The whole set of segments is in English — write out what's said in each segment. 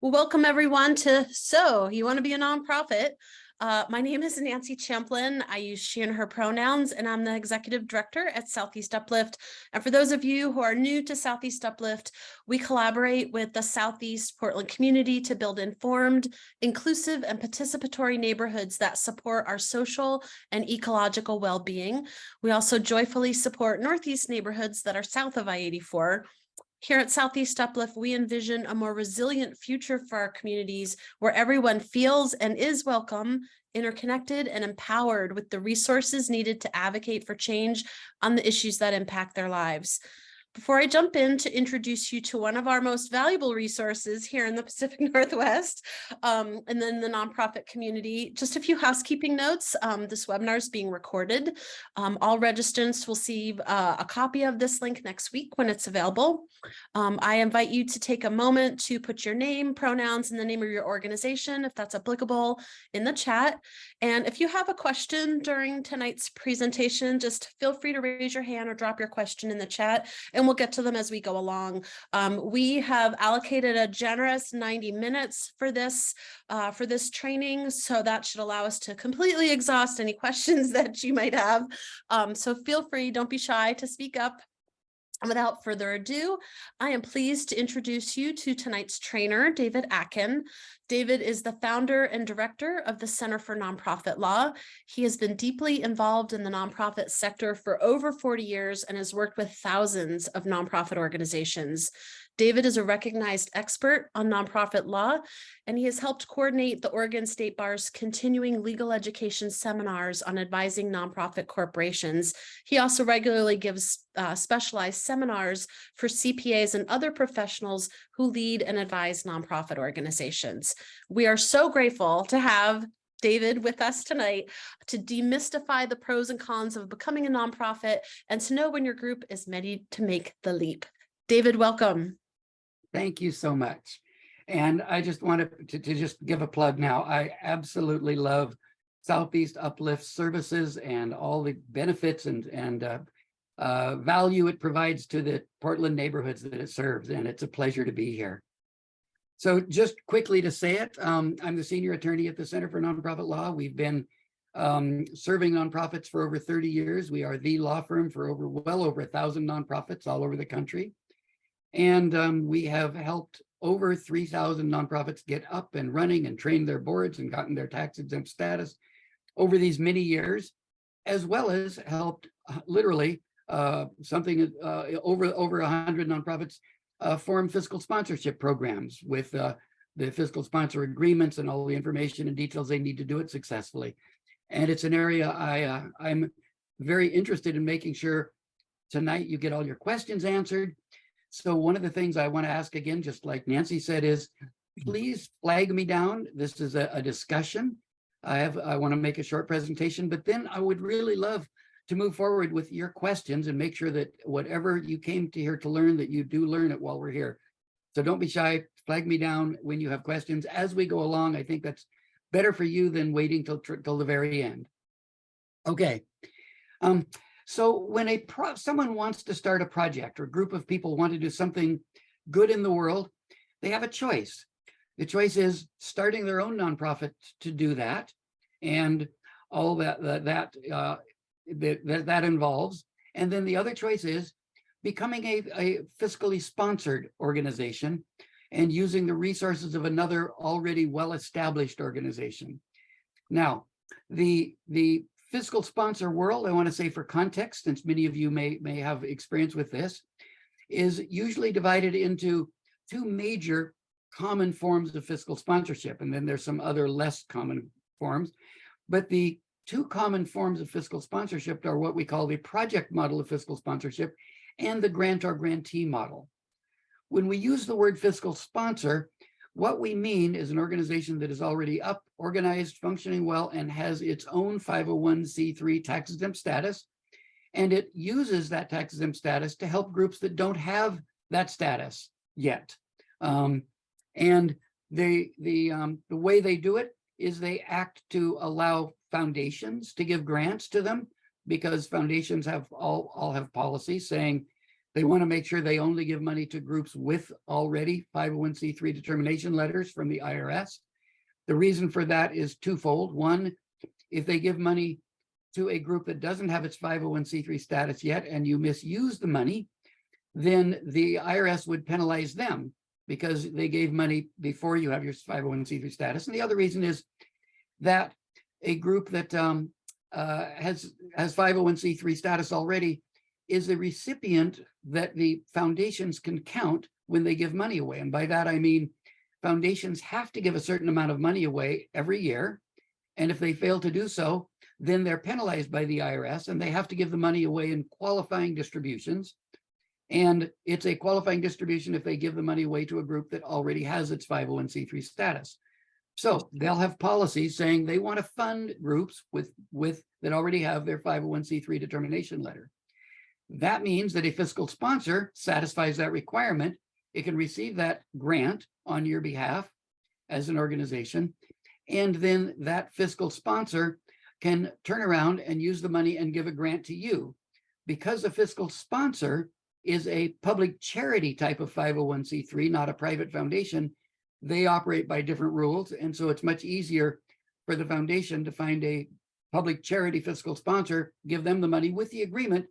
Well, welcome everyone to So You Want to Be a Nonprofit. My name is Nancy Champlin. I use she and her pronouns, and I'm the executive director at Southeast Uplift. And for those of you who are new to Southeast Uplift, we collaborate with the Southeast Portland community to build informed, inclusive, and participatory neighborhoods that support our social and ecological well-being. We also joyfully support Northeast neighborhoods that are south of I-84. Here at Southeast Uplift, we envision a more resilient future for our communities where everyone feels and is welcome, interconnected, and empowered with the resources needed to advocate for change on the issues that impact their lives. Before I jump in to introduce you to one of our most valuable resources here in the Pacific Northwest, and then the nonprofit community, just a few housekeeping notes. This webinar is being recorded. All registrants will see a copy of this link next week when it's available. I invite you to take a moment to put your name, pronouns, and the name of your organization, if that's applicable, in the chat. And if you have a question during tonight's presentation, just feel free to raise your hand or drop your question in the chat, and we'll get to them as we go along. We have allocated a generous 90 minutes for this training, so that should allow us to completely exhaust any questions that you might have. So feel free, don't be shy to speak up. And without further ado, I am pleased to introduce you to tonight's trainer, David Atkin. David is the founder and director of the Center for Nonprofit Law. He has been deeply involved in the nonprofit sector for over 40 years and has worked with thousands of nonprofit organizations. David is a recognized expert on nonprofit law, and he has helped coordinate the Oregon State Bar's continuing legal education seminars on advising nonprofit corporations. He also regularly gives specialized seminars for CPAs and other professionals who lead and advise nonprofit organizations. We are so grateful to have David with us tonight to demystify the pros and cons of becoming a nonprofit and to know when your group is ready to make the leap. David, welcome. Thank you so much. And I just wanted to just give a plug now. I absolutely love Southeast Uplift services and all the benefits and value it provides to the Portland neighborhoods that it serves. And it's a pleasure to be here. So just quickly to say it, I'm the senior attorney at the Center for Nonprofit Law. We've been serving nonprofits for over 30 years. We are the law firm for well over 1,000 nonprofits all over the country. And we have helped over 3,000 nonprofits get up and running and trained their boards and gotten their tax exempt status over these many years, as well as helped literally over 100 nonprofits form fiscal sponsorship programs with the fiscal sponsor agreements and all the information and details they need to do it successfully. And it's an area I'm very interested in making sure tonight you get all your questions answered. So one of the things I want to ask again, just like Nancy said, is please flag me down. This is a discussion. I want to make a short presentation, but then I would really love to move forward with your questions and make sure that whatever you came to here to learn, that you do learn it while we're here. So don't be shy, flag me down when you have questions as we go along. I think that's better for you than waiting till the very end. Okay. So when someone wants to start a project or a group of people want to do something good in the world, they have a choice. The choice is starting their own nonprofit to do that, and all that involves. And then the other choice is becoming a fiscally sponsored organization and using the resources of another already well-established organization. Now, the fiscal sponsor world, I want to say for context, since many of you may have experience with this, is usually divided into two major common forms of fiscal sponsorship. And then there's some other less common forms. But the two common forms of fiscal sponsorship are what we call the project model of fiscal sponsorship and the grant or grantee model. When we use the word fiscal sponsor, what we mean is an organization that is already up, organized, functioning well, and has its own 501c3 tax exempt status. And it uses that tax exempt status to help groups that don't have that status yet. And the way they do it is they act to allow foundations to give grants to them, because foundations all have policies saying They want to make sure they only give money to groups with already 501c3 determination letters from the IRS. The reason for that is twofold. One, if they give money to a group that doesn't have its 501c3 status yet and you misuse the money, then the IRS would penalize them because they gave money before you have your 501c3 status. And the other reason is that a group that has 501c3 status already is a recipient that the foundations can count when they give money away. And by that, I mean, foundations have to give a certain amount of money away every year. And if they fail to do so, then they're penalized by the IRS and they have to give the money away in qualifying distributions. And it's a qualifying distribution if they give the money away to a group that already has its 501c3 status. So they'll have policies saying they want to fund groups with that already have their 501c3 determination letter. That means that a fiscal sponsor satisfies that requirement. It can receive that grant on your behalf as an organization. And then that fiscal sponsor can turn around and use the money and give a grant to you. Because a fiscal sponsor is a public charity type of 501c3, not a private foundation, they operate by different rules. And so it's much easier for the foundation to find a public charity fiscal sponsor, give them the money with the agreement.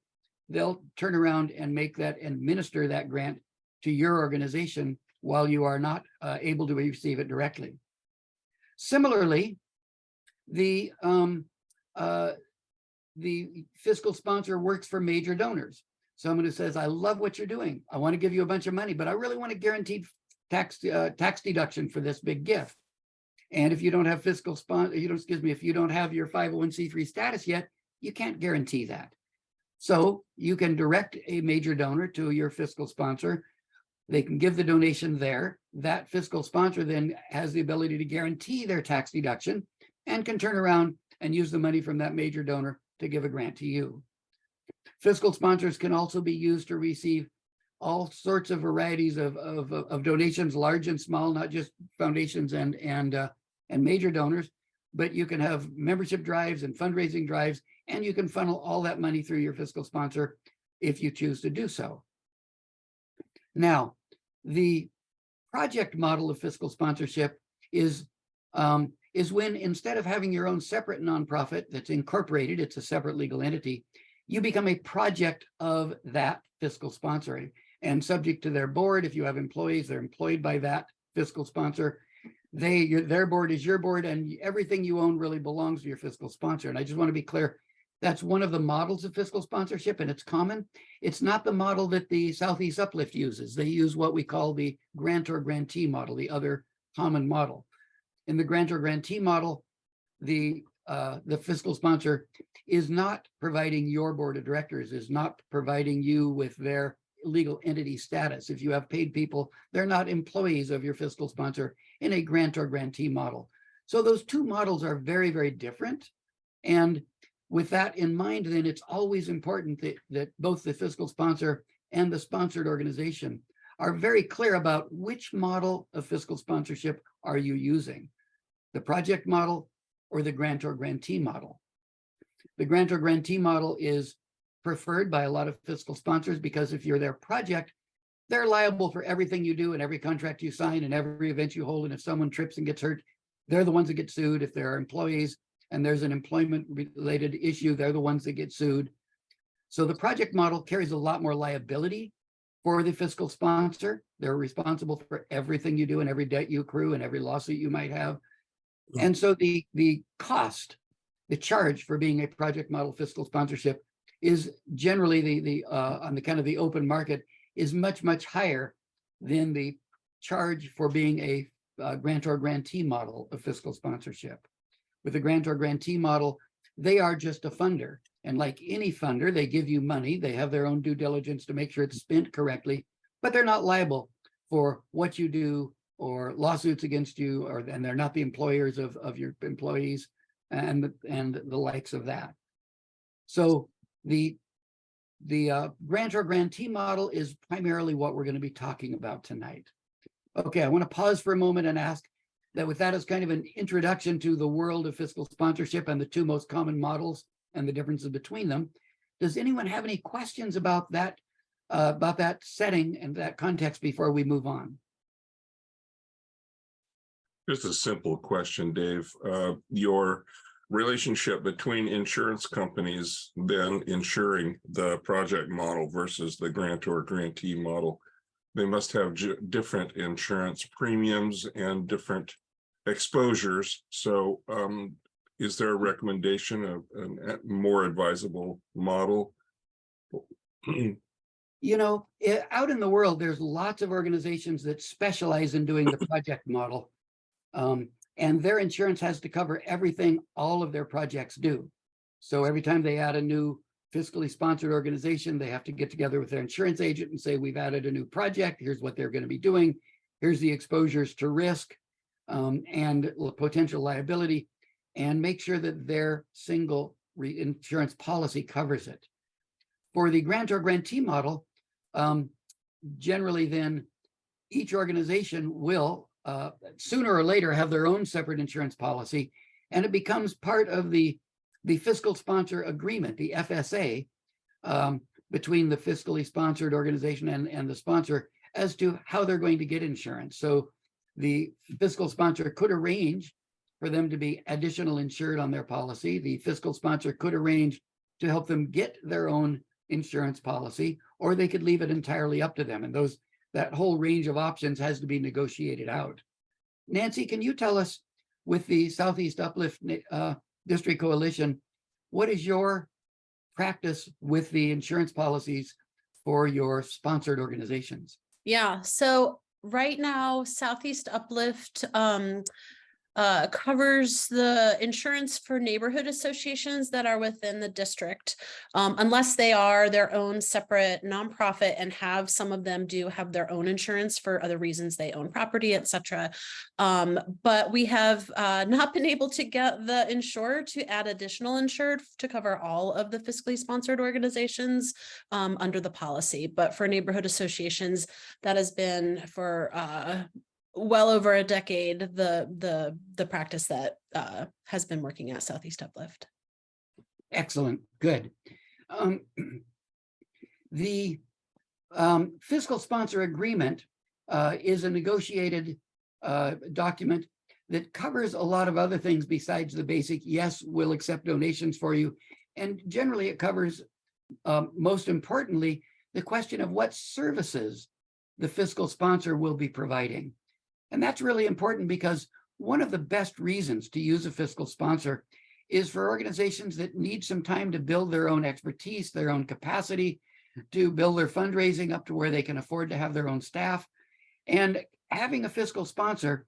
They'll turn around and make that and administer that grant to your organization while you are not able to receive it directly. Similarly, the fiscal sponsor works for major donors. Someone who says, I love what you're doing. I want to give you a bunch of money, but I really want a guaranteed tax deduction for this big gift. And if you don't have fiscal sponsor, if you don't have your 501c3 status yet, you can't guarantee that. So you can direct a major donor to your fiscal sponsor. They can give the donation there. That fiscal sponsor then has the ability to guarantee their tax deduction and can turn around and use the money from that major donor to give a grant to you. Fiscal sponsors can also be used to receive all sorts of varieties of donations, large and small, not just foundations and major donors, but you can have membership drives and fundraising drives, and you can funnel all that money through your fiscal sponsor if you choose to do so. Now, the project model of fiscal sponsorship is when instead of having your own separate nonprofit that's incorporated, it's a separate legal entity, you become a project of that fiscal sponsoring. And subject to their board, if you have employees, they're employed by that fiscal sponsor. Their board is your board, and everything you own really belongs to your fiscal sponsor. And I just want to be clear, that's one of the models of fiscal sponsorship, and it's common. It's not the model that the Southeast Uplift uses. They use what we call the grantor-grantee model, the other common model. In the grantor-grantee model, the fiscal sponsor is not providing your board of directors, is not providing you with their legal entity status. If you have paid people, they're not employees of your fiscal sponsor in a grantor-grantee model. So those two models are very, very different. And with that in mind, then it's always important that both the fiscal sponsor and the sponsored organization are very clear about which model of fiscal sponsorship are you using, the project model or the grantor-grantee model. The grantor-grantee model is preferred by a lot of fiscal sponsors because if you're their project, they're liable for everything you do and every contract you sign and every event you hold. And if someone trips and gets hurt, they're the ones that get sued. If there are employees and there's an employment-related issue, they're the ones that get sued. So the project model carries a lot more liability for the fiscal sponsor. They're responsible for everything you do and every debt you accrue and every lawsuit you might have. And so the cost, the charge for being a project model fiscal sponsorship is generally on the kind of the open market is much, much higher than the charge for being a grantor-grantee model of fiscal sponsorship. With the grantor-grantee model, they are just a funder. And like any funder, they give you money. They have their own due diligence to make sure it's spent correctly, but they're not liable for what you do or lawsuits against you, and they're not the employers of your employees and the likes of that. So the grantor-grantee model is primarily what we're going to be talking about tonight. Okay, I want to pause for a moment and ask that with that as kind of an introduction to the world of fiscal sponsorship and the two most common models and the differences between them, does anyone have any questions about that about that setting and that context before we move on? Just a simple question, Dave. Your relationship between insurance companies then insuring the project model versus the grantor grantee model, they must have different insurance premiums and different exposures. So is there a recommendation of a more advisable model? You know, out in the world, there's lots of organizations that specialize in doing the project model. And their insurance has to cover everything all of their projects do. So every time they add a new fiscally sponsored organization, they have to get together with their insurance agent and say, we've added a new project. Here's what they're going to be doing. Here's the exposures to risk and potential liability, and make sure that their single insurance policy covers it. For the grantor grantee model, generally then each organization will sooner or later have their own separate insurance policy, and it becomes part of the fiscal sponsor agreement, the FSA, between the fiscally sponsored organization and the sponsor as to how they're going to get insurance. So the fiscal sponsor could arrange for them to be additional insured on their policy. The fiscal sponsor could arrange to help them get their own insurance policy, or they could leave it entirely up to them. And that whole range of options has to be negotiated out. Nancy, can you tell us, with the Southeast Uplift District Coalition, what is your practice with the insurance policies for your sponsored organizations? Yeah, so right now, Southeast Uplift covers the insurance for neighborhood associations that are within the district, unless they are their own separate nonprofit, and some of them do have their own insurance for other reasons, they own property, etc. But we have not been able to get the insurer to add additional insured to cover all of the fiscally sponsored organizations under the policy. But for neighborhood associations, that has been for well over a decade, the practice that has been working at Southeast Uplift. Excellent, good. The fiscal sponsor agreement is a negotiated document that covers a lot of other things besides the basic, yes, we'll accept donations for you. And generally it covers, most importantly, the question of what services the fiscal sponsor will be providing. And that's really important, because one of the best reasons to use a fiscal sponsor is for organizations that need some time to build their own expertise, their own capacity, to build their fundraising up to where they can afford to have their own staff. And having a fiscal sponsor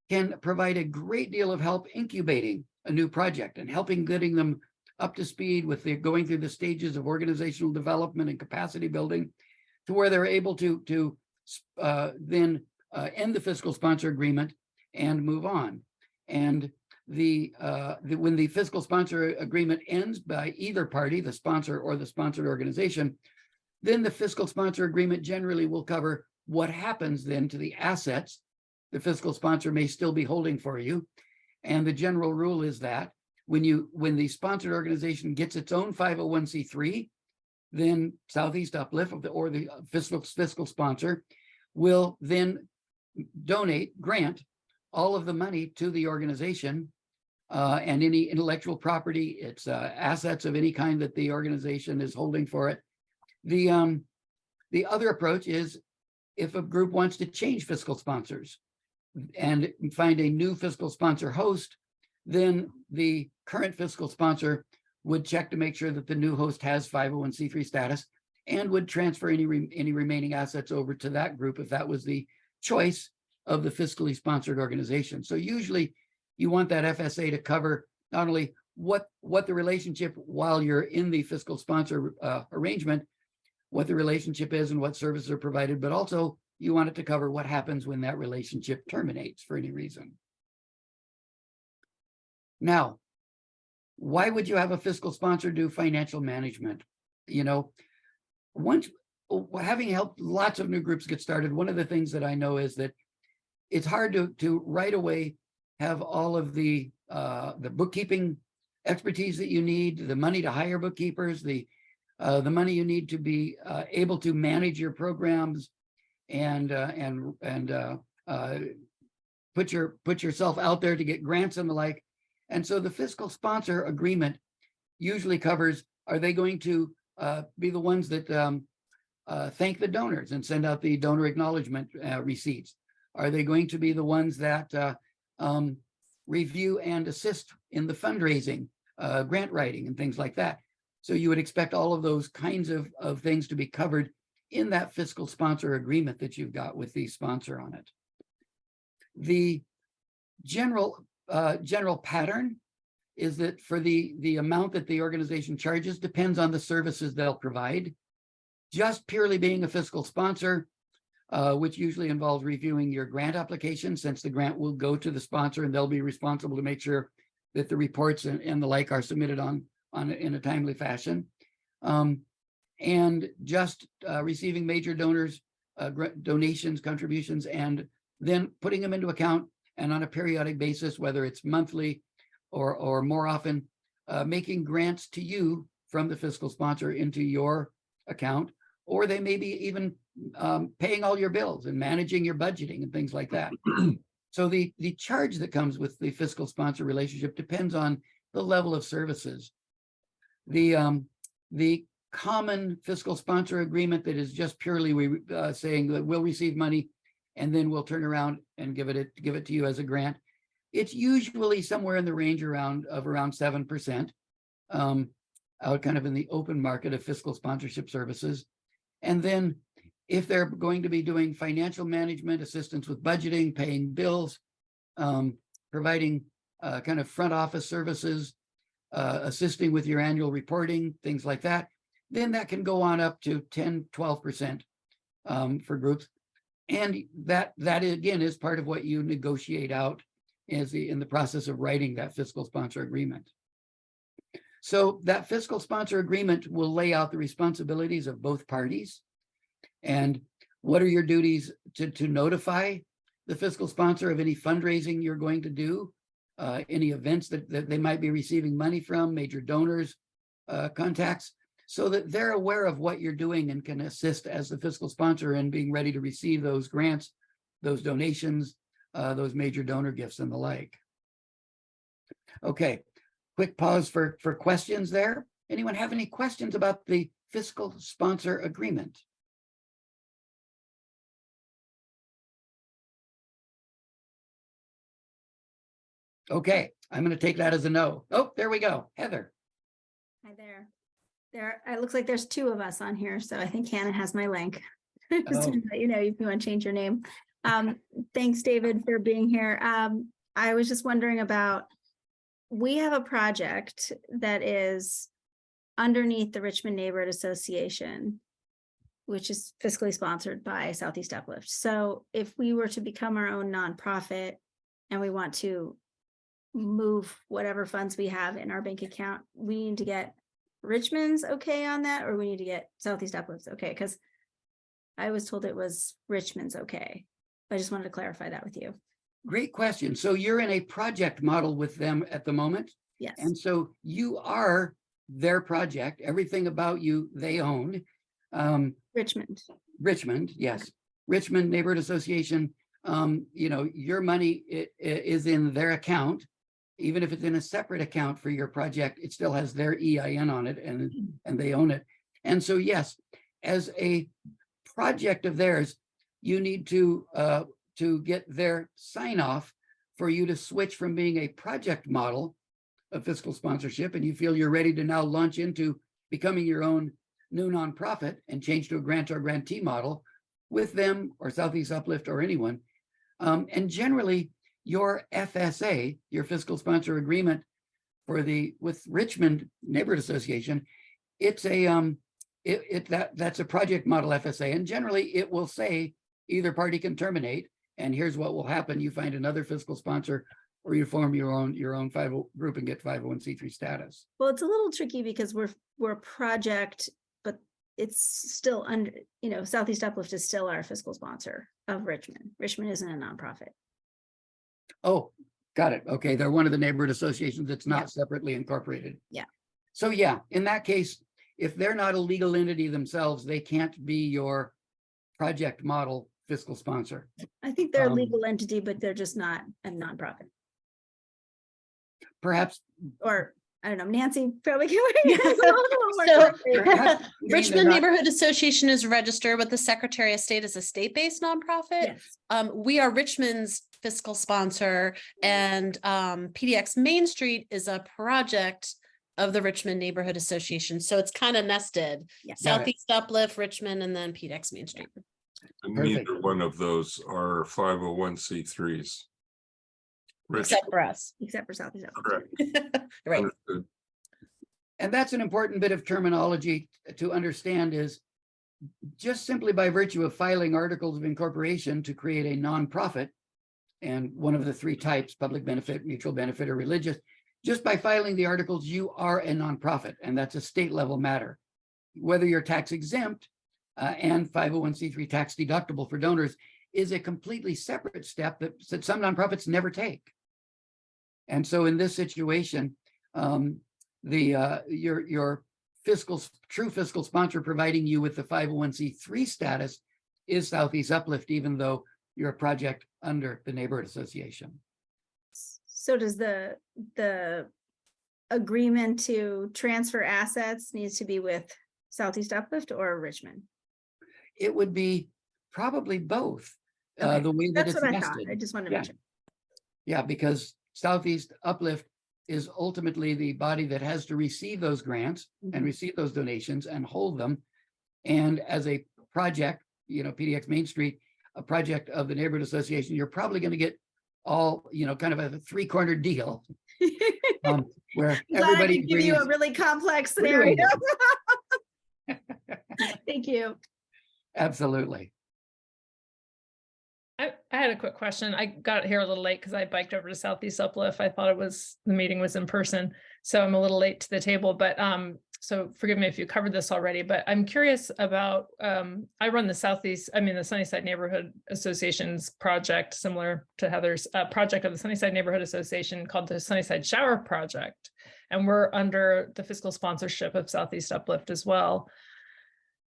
can provide a great deal of help incubating a new project and helping getting them up to speed with going through the stages of organizational development and capacity building, to where they're able to then end the fiscal sponsor agreement and move on. And when the fiscal sponsor agreement ends by either party, the sponsor or the sponsored organization, then the fiscal sponsor agreement generally will cover what happens then to the assets the fiscal sponsor may still be holding for you. And the general rule is that when the sponsored organization gets its own 501c3, then Southeast Uplift or the fiscal sponsor will then grant all of the money to the organization and any intellectual property, its assets of any kind that the organization is holding for it. The other approach is, if a group wants to change fiscal sponsors and find a new fiscal sponsor host, then the current fiscal sponsor would check to make sure that the new host has 501c3 status and would transfer any remaining assets over to that group if that was the choice of the fiscally sponsored organization. So usually you want that FSA to cover not only what the relationship while you're in the fiscal sponsor arrangement, what the relationship is and what services are provided, but also you want it to cover what happens when that relationship terminates for any reason. Now, why would you have a fiscal sponsor do financial management? You know, having helped lots of new groups get started, one of the things that I know is that it's hard to right away have all of the bookkeeping expertise that you need, the money to hire bookkeepers, the the money you need to be able to manage your programs and put yourself out there to get grants and the like. And so the fiscal sponsor agreement usually covers, are they going to be the ones that thank the donors and send out the donor acknowledgement receipts? Are they going to be the ones that review and assist in the fundraising, grant writing and things like that? So you would expect all of those kinds of things to be covered in that fiscal sponsor agreement that you've got with the sponsor on it. The general pattern is that for the amount that the organization charges depends on the services they'll provide. Just purely being a fiscal sponsor, which usually involves reviewing your grant application, since the grant will go to the sponsor and they'll be responsible to make sure that the reports and the like are submitted in a timely fashion. And just receiving major donors, donations, contributions, and then putting them into account, and on a periodic basis, whether it's monthly or more often, making grants to you from the fiscal sponsor into your account, or they may be even paying all your bills and managing your budgeting and things like that. So the charge that comes with the fiscal sponsor relationship depends on the level of services. The common fiscal sponsor agreement that is just purely saying that we'll receive money and then we'll turn around and give it to you as a grant. It's usually somewhere in the range around 7%, out kind of in the open market of fiscal sponsorship services. And then if they're going to be doing financial management, assistance with budgeting, paying bills, providing kind of front office services, assisting with your annual reporting, things like that, then that can go on up to 10, 12% for groups. And that again is part of what you negotiate out in the process of writing that fiscal sponsor agreement. So that fiscal sponsor agreement will lay out the responsibilities of both parties. And what are your duties to notify the fiscal sponsor of any fundraising you're going to do, any events that they might be receiving money from, major donors, contacts, so that they're aware of what you're doing and can assist as the fiscal sponsor in being ready to receive those grants, those donations, those major donor gifts and the like. Okay, quick pause for questions there. Anyone have any questions about the fiscal sponsor agreement? Okay, I'm going to take that as a no. Oh, there we go. Heather. Hi there. It looks like there's two of us on here, so I think Hannah has my link. Just to let you know if you want to change your name. Thanks, David, for being here. I was just wondering about, we have a project that is underneath the Richmond Neighborhood Association, which is fiscally sponsored by Southeast Uplift. So if we were to become our own nonprofit and we want to move whatever funds we have in our bank account, we need to get Richmond's okay on that, or we need to get Southeast Uplift's okay? Because I was told it was Richmond's okay. I just wanted to clarify that with you. Great question. So you're in a project model with them at the moment? Yes. And so you are their project. Everything about you, they own. Richmond, yes. Richmond Neighborhood Association, your money is in their account. Even if it's in a separate account for your project, it still has their EIN on it and they own it. And so, yes, as a project of theirs, you need to get their sign off for you to switch from being a project model of fiscal sponsorship, and you feel you're ready to now launch into becoming your own new nonprofit and change to a grant or grantee model with them or Southeast Uplift or anyone. And generally, your FSA, your fiscal sponsor agreement with Richmond Neighborhood Association, it's that's a project model FSA, and generally it will say either party can terminate, and here's what will happen: you find another fiscal sponsor, or you form your own 50 group and get 501c3 status. Well, it's a little tricky because we're a project, but it's still under, Southeast Uplift is still our fiscal sponsor of Richmond. Richmond isn't a nonprofit. Oh, got it. Okay, they're one of the neighborhood associations that's not separately incorporated. Yeah. So yeah, in that case, if they're not a legal entity themselves, they can't be your project model fiscal sponsor. I think they're a Um, legal entity, but they're just not a nonprofit. Perhaps, Or, I don't know, Nancy probably can. So- perhaps mean they're Richmond not- Neighborhood Association is registered with the Secretary of State as a state-based nonprofit. Yes. We are Richmond's fiscal sponsor, and PDX Main Street is a project of the Richmond Neighborhood Association. So it's kind of nested. Yeah. Got it. Southeast Uplift, Richmond, and then PDX Main Street. And Perfect. neither one of those are 501c3s. Rich, Except for us. Except for Southeast. correct. Right. Understood. And that's an important bit of terminology to understand is just simply by virtue of filing articles of incorporation to create a nonprofit, and one of the three types, public benefit, mutual benefit, or religious, just by filing the articles, you are a nonprofit, and that's a state level matter. Whether you're tax exempt and 501c3 tax deductible for donors is a completely separate step that some nonprofits never take. And so in this situation, your true fiscal sponsor providing you with the 501c3 status is Southeast Uplift, even though you're a project under the neighborhood association. So does the agreement to transfer assets needs to be with Southeast Uplift or Richmond? It would be probably both, Okay, the way that That's it's what I thought. nested. I just wanted to Yeah. make sure. Yeah, because Southeast Uplift is ultimately the body that has to receive those grants and Mhm. receive those donations and hold them. And as a project, PDX Main Street, a project of the neighborhood association, you're probably going to get all, kind of a three-cornered deal. Where Glad I everybody could give you a agrees. really complex Really? scenario. Thank you. Absolutely. I had a quick question. I got here a little late because I biked over to Southeast Uplift. I thought the meeting was in person, so I'm a little late to the table, but so forgive me if you covered this already, but I'm curious about, I run the Sunnyside Neighborhood Association's project, similar to Heather's project of the Sunnyside Neighborhood Association called the Sunnyside Shower Project. And we're under the fiscal sponsorship of Southeast Uplift as well.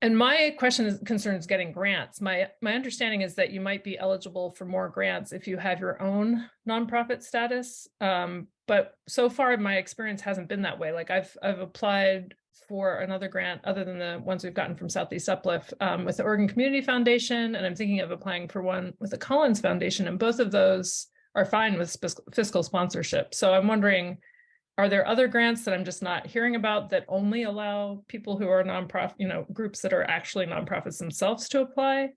And my question concerns getting grants. My understanding is that you might be eligible for more grants if you have your own nonprofit status. But so far, my experience hasn't been that way. Like I've applied for another grant other than the ones we've gotten from Southeast Uplift with the Oregon Community Foundation, and I'm thinking of applying for one with the Collins Foundation, and both of those are fine with fiscal sponsorship. So I'm wondering, are there other grants that I'm just not hearing about that only allow people who are nonprofit, groups that are actually nonprofits themselves to apply?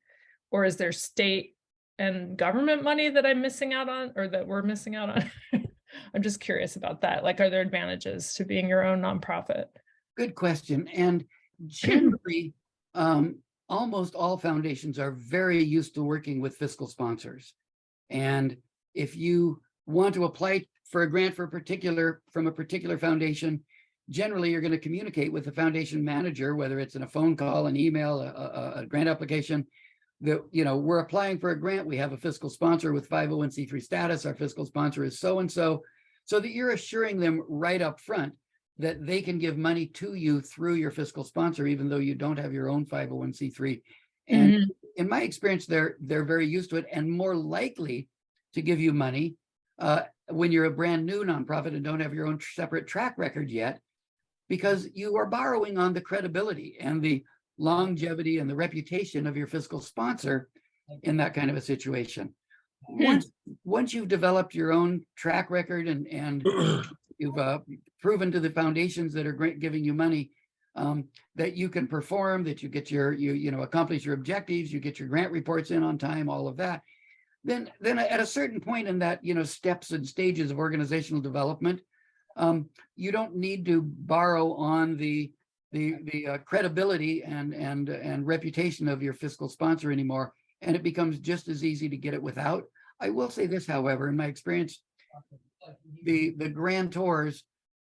Or is there state and government money that I'm missing out on, or that we're missing out on? I'm just curious about that. Like, are there advantages to being your own nonprofit? Good question. And generally, almost all foundations are very used to working with fiscal sponsors. And if you want to apply for a grant from a particular foundation, generally you're going to communicate with the foundation manager, whether it's in a phone call, an email, a grant application, that, we're applying for a grant. We have a fiscal sponsor with 501c3 status. Our fiscal sponsor is so-and-so, so that you're assuring them right up front that they can give money to you through your fiscal sponsor, even though you don't have your own 501c3. And in my experience, they're very used to it and more likely to give you money when you're a brand new nonprofit and don't have your own separate track record yet, because you are borrowing on the credibility and the longevity and the reputation of your fiscal sponsor in that kind of a situation. Once you've developed your own track record and you've proven to the foundations that are giving you money that you can perform, that you get accomplish your objectives, you get your grant reports in on time, all of that, then at a certain point in that, steps and stages of organizational development, you don't need to borrow on the credibility and reputation of your fiscal sponsor anymore, and it becomes just as easy to get it without. I will say this, however, in my experience, the grantors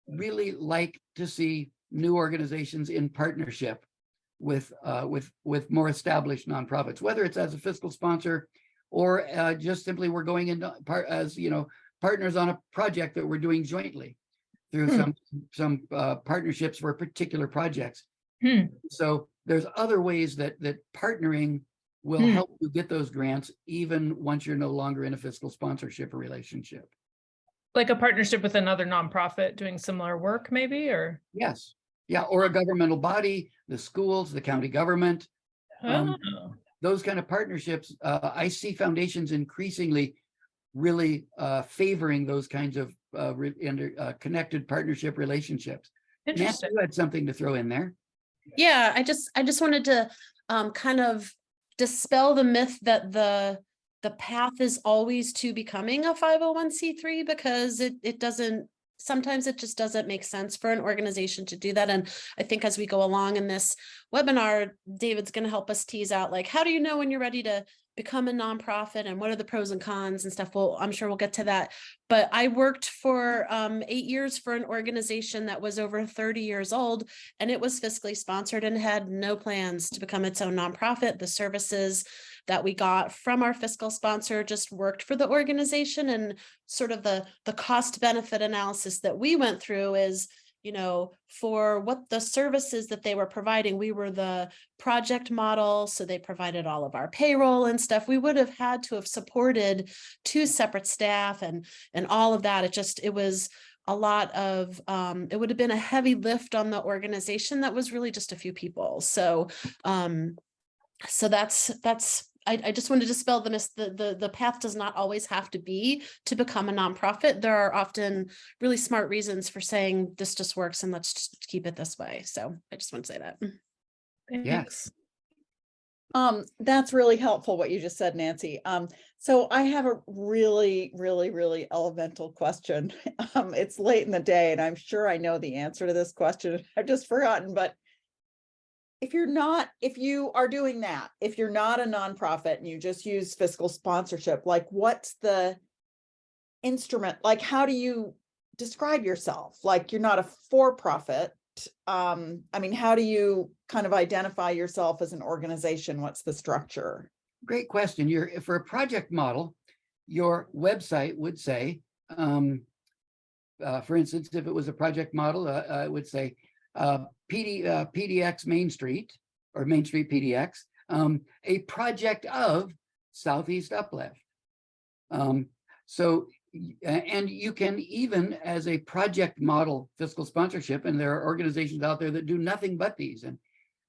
really like to see new organizations in partnership with more established nonprofits, whether it's as a fiscal sponsor or just simply we're going into partners on a project that we're doing jointly through some partnerships for particular projects. Hmm. So there's other ways that partnering will Hmm. help you get those grants, even once you're no longer in a fiscal sponsorship relationship. Like a partnership with another nonprofit doing similar work, maybe, or? Yes, yeah, or a governmental body, the schools, the county government, Oh, those kind of partnerships. I see foundations increasingly really favoring those kinds of connected partnership relationships. Nancy, interesting. you had something to throw in there. Yeah, I just wanted to kind of dispel the myth that the path is always to becoming a 501c3, because it doesn't, sometimes it just doesn't make sense for an organization to do that. And I think as we go along in this webinar, David's going to help us tease out, like, how do you know when you're ready to become a nonprofit and what are the pros and cons and stuff. Well, I'm sure we'll get to that. But I worked for 8 years for an organization that was over 30 years old, and it was fiscally sponsored and had no plans to become its own nonprofit. The services that we got from our fiscal sponsor just worked for the organization, and sort of the cost benefit analysis that we went through is, you know, for what the services that they were providing, we were the project model. So they provided all of our payroll and stuff. We would have had to have supported 2 separate staff and all of that. It was a lot of, it would have been a heavy lift on the organization that was really just a few people. So, that's I just wanted to dispel the myth. The path does not always have to be to become a nonprofit. There are often really smart reasons for saying this just works and let's just keep it this way. So I just want to say that. Thanks. That's really helpful what you just said, Nancy. So I have a really, really, really elemental question. It's late in the day and I'm sure I know the answer to this question. I've just forgotten, but if you are doing that, if you're not a nonprofit and you just use fiscal sponsorship, like what's the instrument? Like, how do you describe yourself? Like, you're not a for-profit. I mean, how do you kind of identify yourself as an organization? What's the structure? Great question. For a project model, your website would say, for instance, if it was a project model, it would say PDX Main Street or Main Street PDX, a project of Southeast Uplift. So, and you can even as a project model fiscal sponsorship, and there are organizations out there that do nothing but these and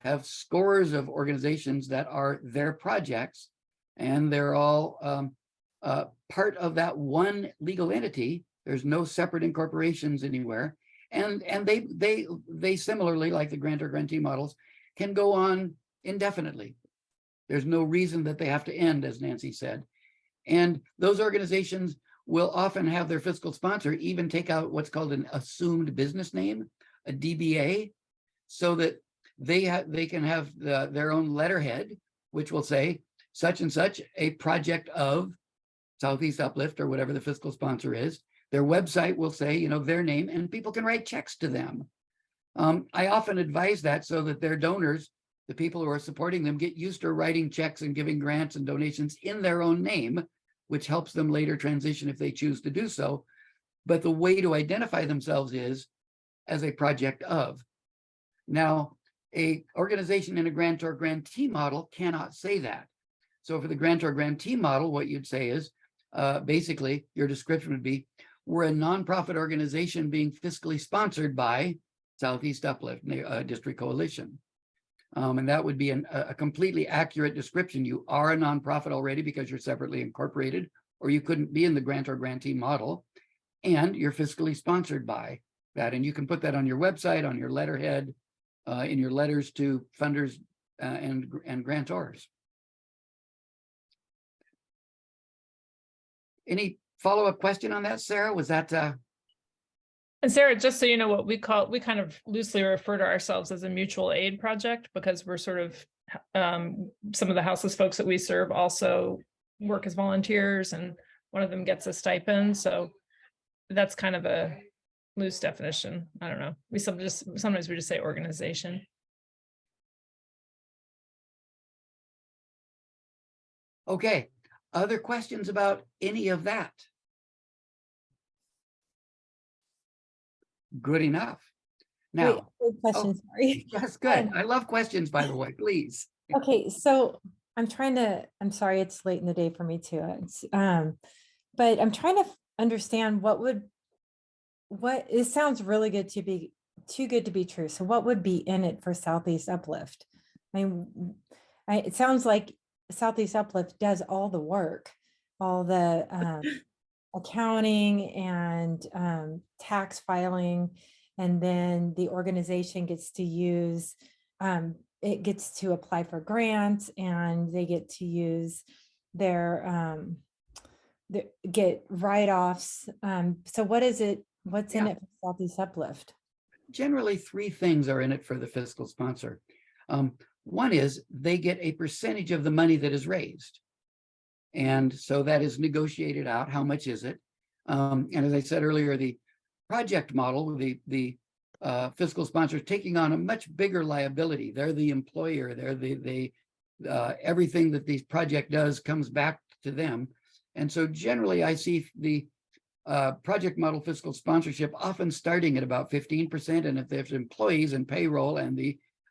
have scores of organizations that are their projects, and they're all part of that one legal entity. There's no separate incorporations anywhere. And they similarly, like the grantor grantee models, can go on indefinitely. There's no reason that they have to end, as Nancy said. And those organizations will often have their fiscal sponsor even take out what's called an assumed business name, a DBA, so that they can have their own letterhead, which will say such and such a project of Southeast Uplift or whatever the fiscal sponsor is. Their website will say, you know, their name, and people can write checks to them. I often advise that so that their donors, the people who are supporting them, get used to writing checks and giving grants and donations in their own name, which helps them later transition if they choose to do so. But the way to identify themselves is as a project of. Now, a organization in a grantor grantee model cannot say that. So for the grantor grantee model, what you'd say is, basically, your description would be, we're a nonprofit organization being fiscally sponsored by Southeast Uplift District Coalition. And that would be a completely accurate description. You are a nonprofit already because you're separately incorporated, or you couldn't be in the grantor grantee model, and you're fiscally sponsored by that. And you can put that on your website, on your letterhead, in your letters to funders and grantors. Any follow-up question on that, Sarah? Was that And Sarah, just so you know, what we kind of loosely refer to ourselves as a mutual aid project, because we're sort of some of the houseless folks that we serve also work as volunteers, and one of them gets a stipend. So that's kind of a loose definition. I don't know. Sometimes we just say organization. okay? Other questions about any of that? Good enough. Now, Good question, sorry. that's good. I love questions, by the way, please. Okay, so I'm sorry, it's late in the day for me too. But I'm trying to understand it sounds really good to be, too good to be true. So what would be in it for Southeast Uplift? I mean, it sounds like Southeast Uplift does all the work, all the accounting and tax filing, and then the organization gets to use, it gets to apply for grants, and they get to use their get write-offs. So what is it? What's in Yeah. it for Southeast Uplift? Generally, three things are in it for the fiscal sponsor. One is they get a percentage of the money that is raised. And so that is negotiated out. How much is it? And as I said earlier, the project model, the fiscal sponsor is taking on a much bigger liability. They're the employer. They're everything that the project does comes back to them. And so generally, I see the project model fiscal sponsorship often starting at about 15%. And if there's employees and payroll and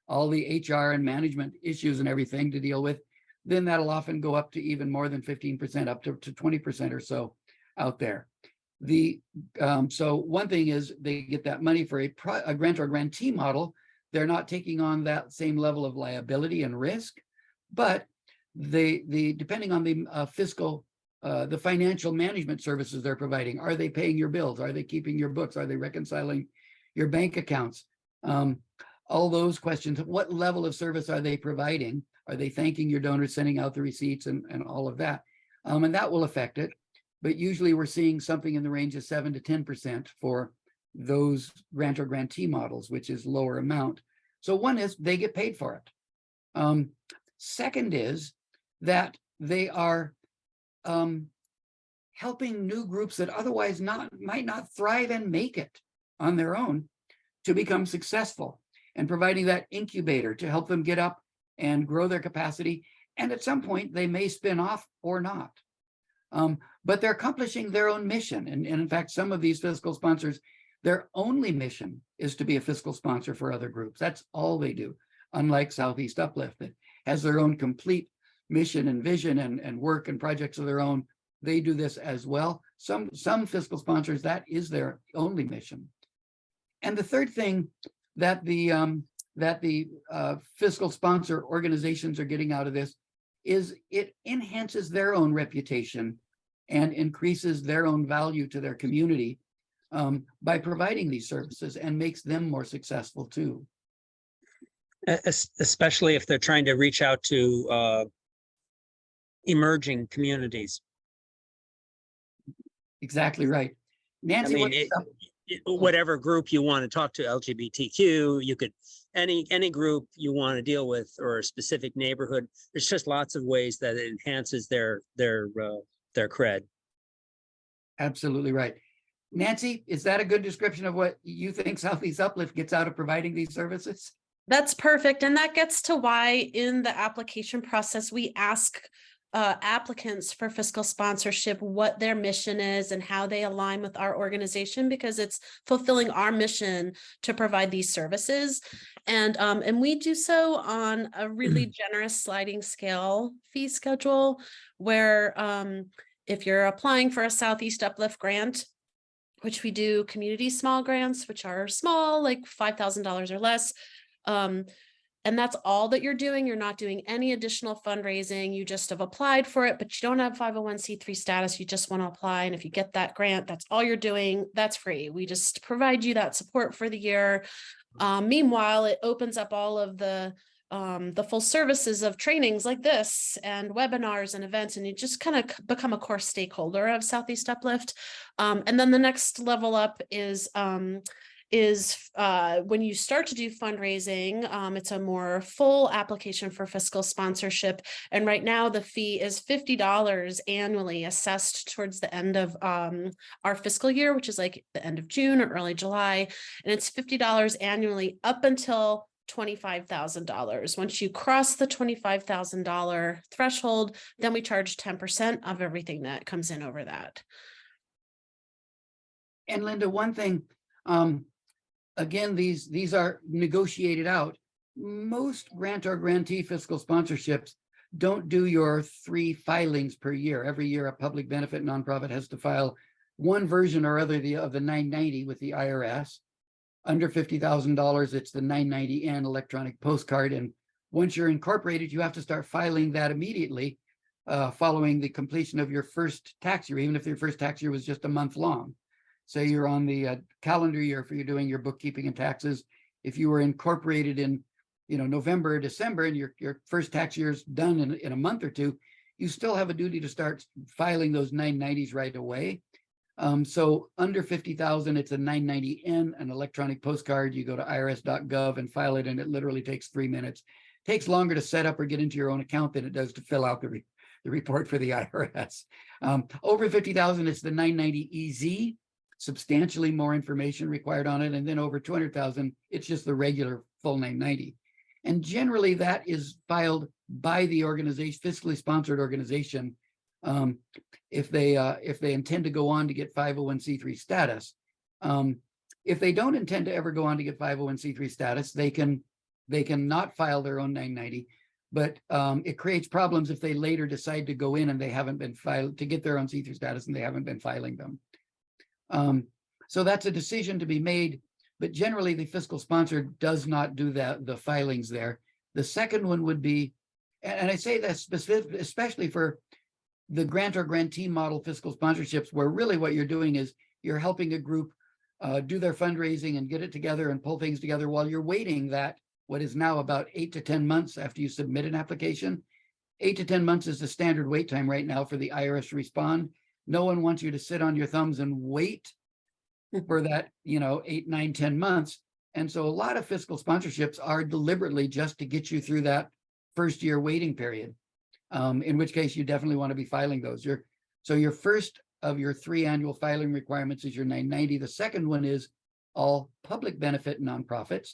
all the HR and management issues and everything to deal with, then that'll often go up to even more than 15%, up to 20% or so out there. So one thing is they get that money for a grant or grantee model. They're not taking on that same level of liability and risk, but depending on the fiscal, the financial management services they're providing, are they paying your bills? Are they keeping your books? Are they reconciling your bank accounts? All those questions. What level of service are they providing? Are they thanking your donors, sending out the receipts and all of that? And that will affect it. But usually we're seeing something in the range of 7 to 10% for those grant or grantee models, which is lower amount. So one is they get paid for it. Second is that they are helping new groups that otherwise might not thrive and make it on their own to become successful, and providing that incubator to help them get up and grow their capacity. And at some point they may spin off or not. But they're accomplishing their own mission. And in fact, some of these fiscal sponsors, their only mission is to be a fiscal sponsor for other groups. That's all they do. Unlike Southeast Uplift, that has their own complete mission and vision and work and projects of their own. They do this as well. Some fiscal sponsors, that is their only mission. And the third thing that the fiscal sponsor organizations are getting out of this is it enhances their own reputation and increases their own value to their community by providing these services, and makes them more successful too. Especially if they're trying to reach out to emerging communities. Exactly right. Nancy, I mean, whatever group you want to talk to, LGBTQ, you could, any group you want to deal with, or a specific neighborhood. There's just lots of ways that it enhances their cred. Absolutely right. Nancy, is that a good description of what you think Southeast Uplift gets out of providing these services? That's perfect. And that gets to why in the application process, we ask applicants for fiscal sponsorship what their mission is and how they align with our organization, because it's fulfilling our mission to provide these services. And we do so on a really generous sliding scale fee schedule, where if you're applying for a Southeast Uplift grant, which we do community small grants, which are small, like $5,000 or less, and that's all that you're doing. You're not doing any additional fundraising. You just have applied for it, but you don't have 501c3 status. You just want to apply. And if you get that grant, that's all you're doing. That's free. We just provide you that support for the year. Meanwhile, it opens up all of the full services of trainings like this and webinars and events, and you just kind of become a core stakeholder of Southeast Uplift. And then the next level up is when you start to do fundraising, it's a more full application for fiscal sponsorship. And right now the fee is $50 annually, assessed towards the end of our fiscal year, which is like the end of June or early July. And it's $50 annually up until $25,000. Once you cross the $25,000 threshold, then we charge 10% of everything that comes in over that. And Linda, one thing, again, these are negotiated out. Most grant or grantee fiscal sponsorships don't do your 3 filings per year. Every year, a public benefit nonprofit has to file one version or other of the 990 with the IRS. Under $50,000, it's the 990N electronic postcard. And once you're incorporated, you have to start filing that immediately following the completion of your first tax year, even if your first tax year was just a month long. Say you're on the calendar year for you're doing your bookkeeping and taxes. If you were incorporated in November or December, and your first tax year is done in a month or two, you still have a duty to start filing those 990s right away. So under 50,000, it's a 990N, an electronic postcard. You go to irs.gov and file it, and it literally takes 3 minutes. It takes longer to set up or get into your own account than it does to fill out the report for the IRS. Over 50,000, it's the 990EZ, substantially more information required on it. And then over 200,000, it's just the regular full 990. And generally that is filed by the organization, fiscally sponsored organization, if they intend to go on to get 501c3 status. If they don't intend to ever go on to get 501c3 status, they can not file their own 990, but it creates problems if they later decide to go in and they haven't been filed to get their own C3 status and they haven't been filing them. So that's a decision to be made, but generally the fiscal sponsor does not do the filings there. The second one would be, and I say that specific, especially for the grant or grantee model fiscal sponsorships, where really what you're doing is you're helping a group do their fundraising and get it together and pull things together while you're waiting that what is now about 8 to 10 months after you submit an application. 8 to 10 months is the standard wait time right now for the IRS to respond. No one wants you to sit on your thumbs and wait for that, 8, 9, 10 months. And so a lot of fiscal sponsorships are deliberately just to get you through that first year waiting period, in which case you definitely want to be filing those. So your first of your 3 annual filing requirements is your 990. The second one is all public benefit nonprofits,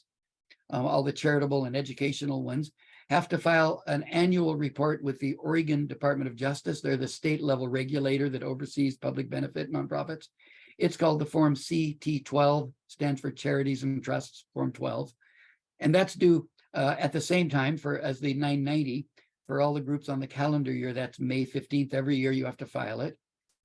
all the charitable and educational ones, have to file an annual report with the Oregon Department of Justice. They're the state level regulator that oversees public benefit nonprofits. It's called the Form CT12, stands for Charities and Trusts, Form 12. And that's due at the same time as the 990 for all the groups on the calendar year. That's May 15th. Every year you have to file it.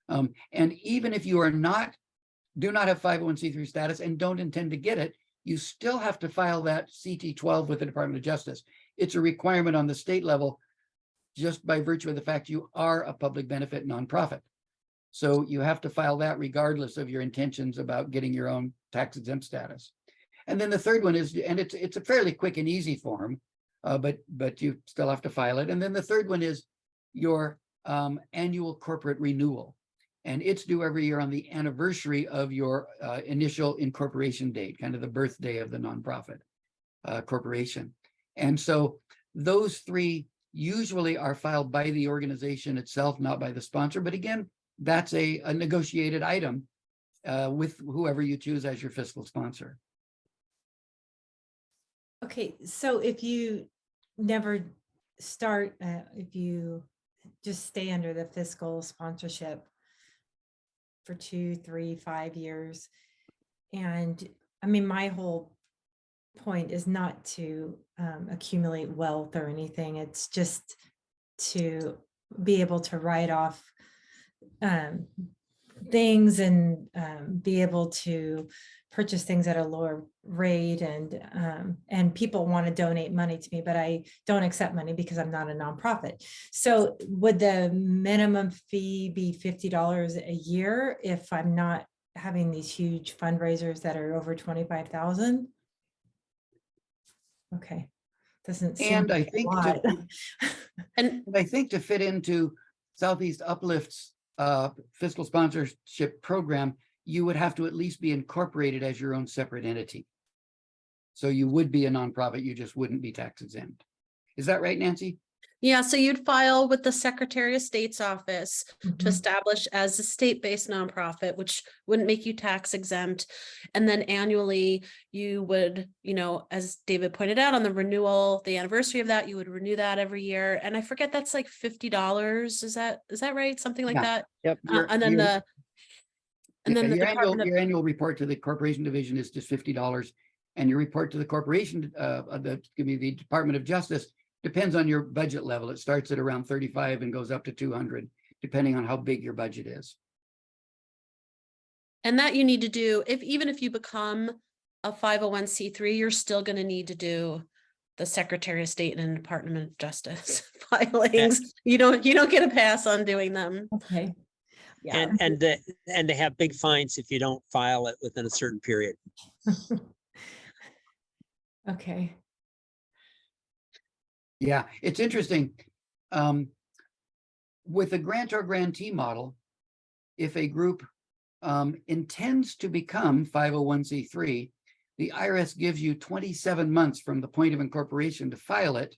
And even if you do not have 501c3 status and don't intend to get it, you still have to file that CT12 with the Department of Justice. It's a requirement on the state level just by virtue of the fact you are a public benefit nonprofit. So you have to file that regardless of your intentions about getting your own tax exempt status. And then the third one is, and it's a fairly quick and easy form, but you still have to file it. And then the third one is your annual corporate renewal. And it's due every year on the anniversary of your initial incorporation date, kind of the birthday of the nonprofit corporation. And so those 3 usually are filed by the organization itself, not by the sponsor. But again, that's a negotiated item with whoever you choose as your fiscal sponsor. Okay, so if you never start, if you just stay under the fiscal sponsorship for 2, 3, 5 years, and I mean, my whole point is not to accumulate wealth or anything. It's just to be able to write off things and be able to purchase things at a lower rate, and people want to donate money to me, but I don't accept money because I'm not a nonprofit. So would the minimum fee be $50 a year if I'm not having these huge fundraisers that are over 25,000? Okay, doesn't seem And I like a think lot. And I think to fit into Southeast Uplift's fiscal sponsorship program, you would have to at least be incorporated as your own separate entity. So you would be a nonprofit, you just wouldn't be tax exempt. Is that right, Nancy? yeah, so you'd file with the Secretary of State's office to Mhm. establish as a state-based nonprofit, which wouldn't make you tax exempt. And then annually you would, as David pointed out on the renewal, the anniversary of that, you would renew that every year. And I forget, that's like $50. Is that right? Something like Yeah. that. Yep. And then And then Yeah, the your Department of, your annual report to the corporation division is just $50. And your report to the corporation, the Department of Justice, depends on your budget level. It starts at around 35 and goes up to 200, depending on how big your budget is. and that you need to do, even if you become a 501c3, you're still going to need to do the Secretary of State and Department of Justice filings. You don't get a pass on doing them. Okay. Yeah. And they have big fines if you don't file it within a certain period. Okay. Yeah, it's interesting. With the grantor grantee model, if a group intends to become 501c3, the IRS gives you 27 months from the point of incorporation to file it.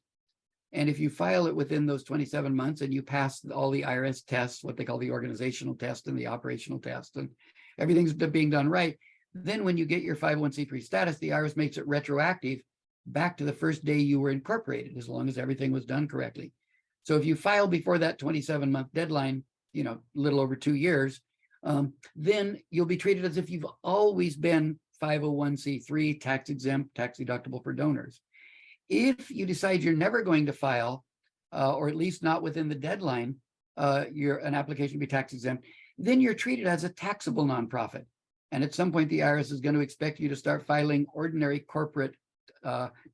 And if you file it within those 27 months and you pass all the IRS tests, what they call the organizational test and the operational test, and everything's being done right, then when you get your 501c3 status, the IRS makes it retroactive back to the first day you were incorporated, as long as everything was done correctly. So if you file before that 27-month deadline, little over 2 years, then you'll be treated as if you've always been 501c3, tax exempt, tax deductible for donors. If you decide you're never going to file, or at least not within the deadline, an application to be tax exempt, then you're treated as a taxable nonprofit. And at some point, the IRS is going to expect you to start filing ordinary corporate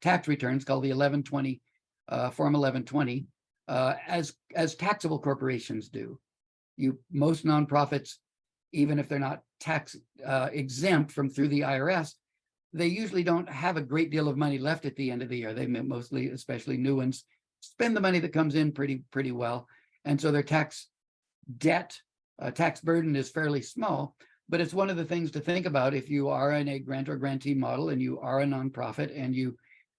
tax returns called the 1120, Form 1120, as taxable corporations do. Most nonprofits, even if they're not tax exempt from through the IRS, they usually don't have a great deal of money left at the end of the year. They mostly, especially new ones, spend the money that comes in pretty well. And so their tax debt, tax burden is fairly small, but it's one of the things to think about if you are in a grantor grantee model and you are a nonprofit and you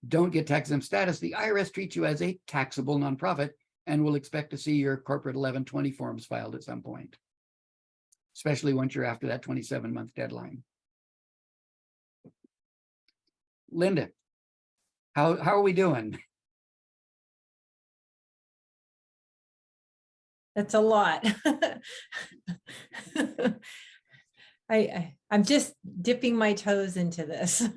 don't get tax exempt status, the IRS treats you as a taxable nonprofit and will expect to see your corporate 1120 forms filed at some point, especially once you're after that 27-month deadline. Linda, how are we doing? That's a lot. I'm just dipping my toes into this.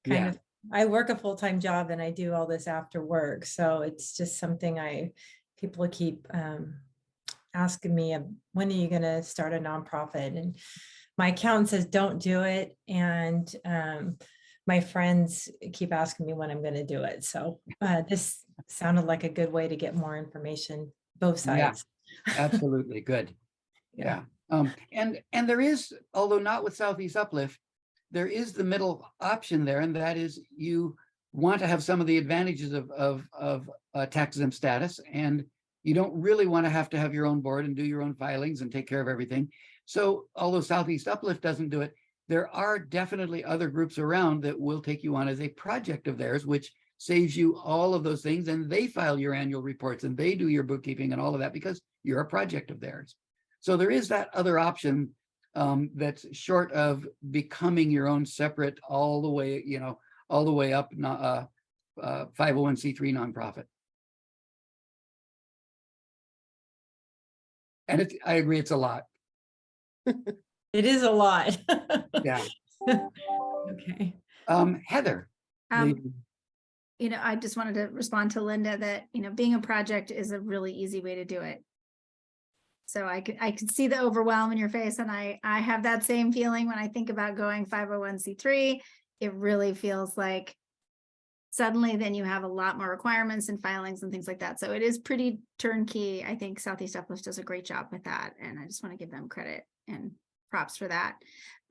Yeah. I work a full-time job and I do all this after work. So it's just something people keep asking me, when are you going to start a nonprofit? And my accountant says, don't do it. And my friends keep asking me when I'm going to do it. So this sounded like a good way to get more information, both sides. Yeah, absolutely. Good. Yeah. And there is, although not with Southeast Uplift, there is the middle option there, and that is you want to have some of the advantages of tax exempt status, and you don't really want to have your own board and do your own filings and take care of everything. So although Southeast Uplift doesn't do it, there are definitely other groups around that will take you on as a project of theirs, which saves you all of those things, and they file your annual reports and they do your bookkeeping and all of that because you're a project of theirs. So there is that other option that's short of becoming your own separate all the way up 501c3 nonprofit. And I agree, it's a lot. It is a lot. Yeah. Okay. Heather. I just wanted to respond to Linda that, being a project is a really easy way to do it. So I could see the overwhelm in your face, and I have that same feeling when I think about going 501c3. It really feels like suddenly then you have a lot more requirements and filings and things like that. So it is pretty turnkey. I think Southeast Uplift does a great job with that, and I just want to give them credit and props for that.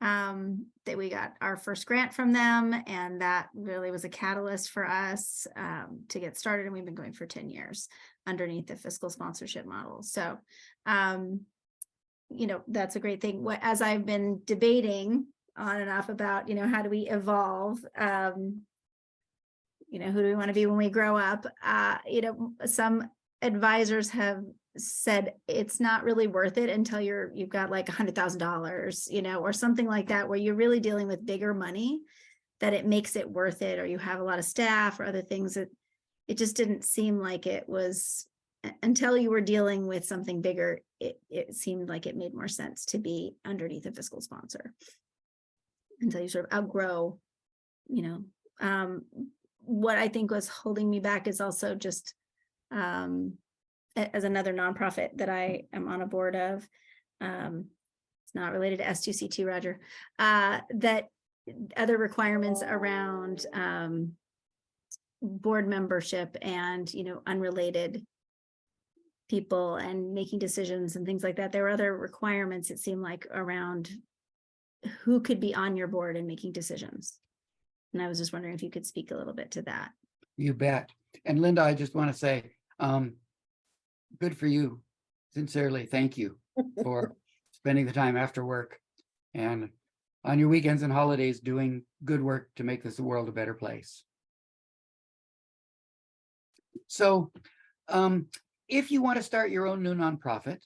That we got our first grant from them, and that really was a catalyst for us to get started, and we've been going for 10 years underneath the fiscal sponsorship model. So that's a great thing. As I've been debating on and off about how do we evolve, who do we want to be when we grow up, some advisors have said it's not really worth it until you've got like $100,000, or something like that, where you're really dealing with bigger money, that it makes it worth it, or you have a lot of staff or other things that it just didn't seem like it was until you were dealing with something bigger, it seemed like it made more sense to be underneath a fiscal sponsor. Until you sort of outgrow, what I think was holding me back is also just, as another nonprofit that I am on a board of, it's not related to S2C2, Roger, that other requirements around board membership and, unrelated people and making decisions and things like that. There were other requirements, it seemed like, around who could be on your board and making decisions. And I was just wondering if you could speak a little bit to that. You bet. And Linda, I just want to say, good for you. Sincerely, thank you for spending the time after work and on your weekends and holidays doing good work to make this world a better place. So if you want to start your own new nonprofit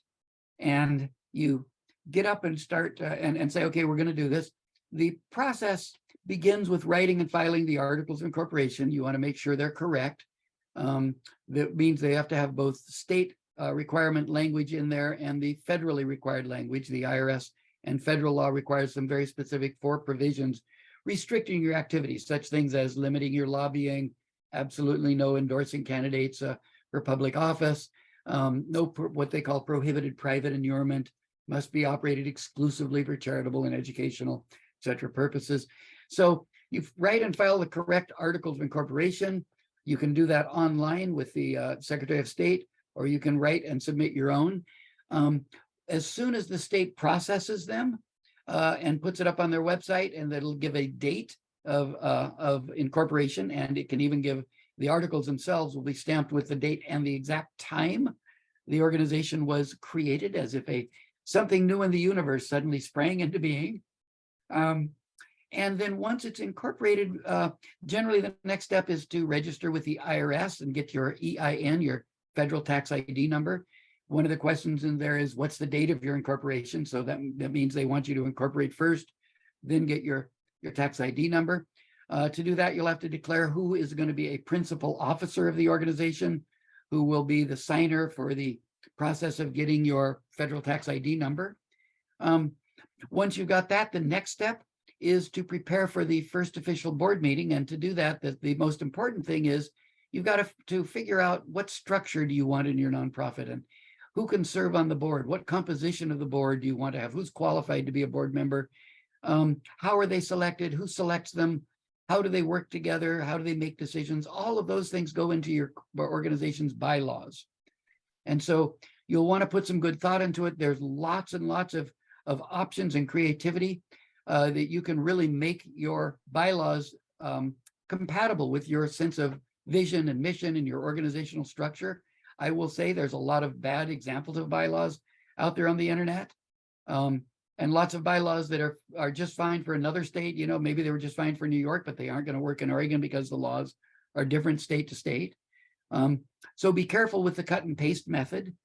and you get up and start and say, okay, we're going to do this, the process begins with writing and filing the articles of incorporation. You want to make sure they're correct. That means they have to have both state requirement language in there and the federally required language. The IRS and federal law requires some very specific 4 provisions restricting your activities, such things as limiting your lobbying, absolutely no endorsing candidates for public office, what they call prohibited private inurement, must be operated exclusively for charitable and educational, etc. purposes. So you write and file the correct articles of incorporation. You can do that online with the Secretary of State, or you can write and submit your own. As soon as the state processes them and puts it up on their website, and that'll give a date of incorporation, and it can even give the articles themselves will be stamped with the date and the exact time the organization was created, as if something new in the universe suddenly sprang into being. And then once it's incorporated, generally the next step is to register with the IRS and get your EIN, your federal tax ID number. One of the questions in there is, what's the date of your incorporation? So that means they want you to incorporate first, then get your tax ID number. To do that, you'll have to declare who is going to be a principal officer of the organization, who will be the signer for the process of getting your federal tax ID number. Once you've got that, the next step is to prepare for the first official board meeting. And to do that, the most important thing is you've got to figure out what structure do you want in your nonprofit, and who can serve on the board? What composition of the board do you want to have? Who's qualified to be a board member? How are they selected? Who selects them? How do they work together? How do they make decisions? All of those things go into your organization's bylaws. And so you'll want to put some good thought into it. There's lots and lots of options and creativity that you can really make your bylaws compatible with your sense of vision and mission and your organizational structure. I will say there's a lot of bad examples of bylaws out there on the internet, and lots of bylaws that are just fine for another state. Maybe they were just fine for New York, but they aren't going to work in Oregon because the laws are different state to state. So be careful with the cut and paste method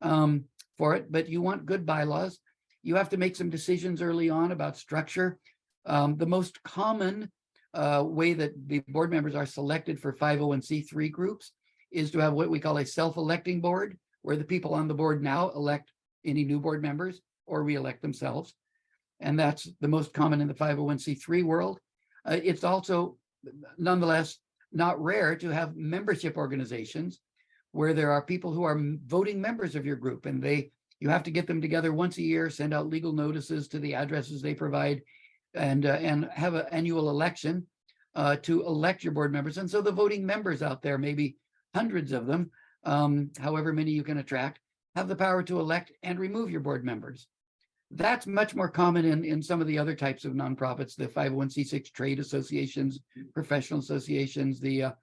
for it, but you want good bylaws. You have to make some decisions early on about structure. The most common way that the board members are selected for 501c3 groups is to have what we call a self-electing board, where the people on the board now elect any new board members or re-elect themselves. And that's the most common in the 501c3 world. It's also, nonetheless, not rare to have membership organizations where there are people who are voting members of your group, and you have to get them together once a year, send out legal notices to the addresses they provide, and have an annual election to elect your board members. And so the voting members out there, maybe hundreds of them, however many you can attract, have the power to elect and remove your board members. That's much more common in some of the other types of nonprofits, the 501c6 trade associations, professional associations, the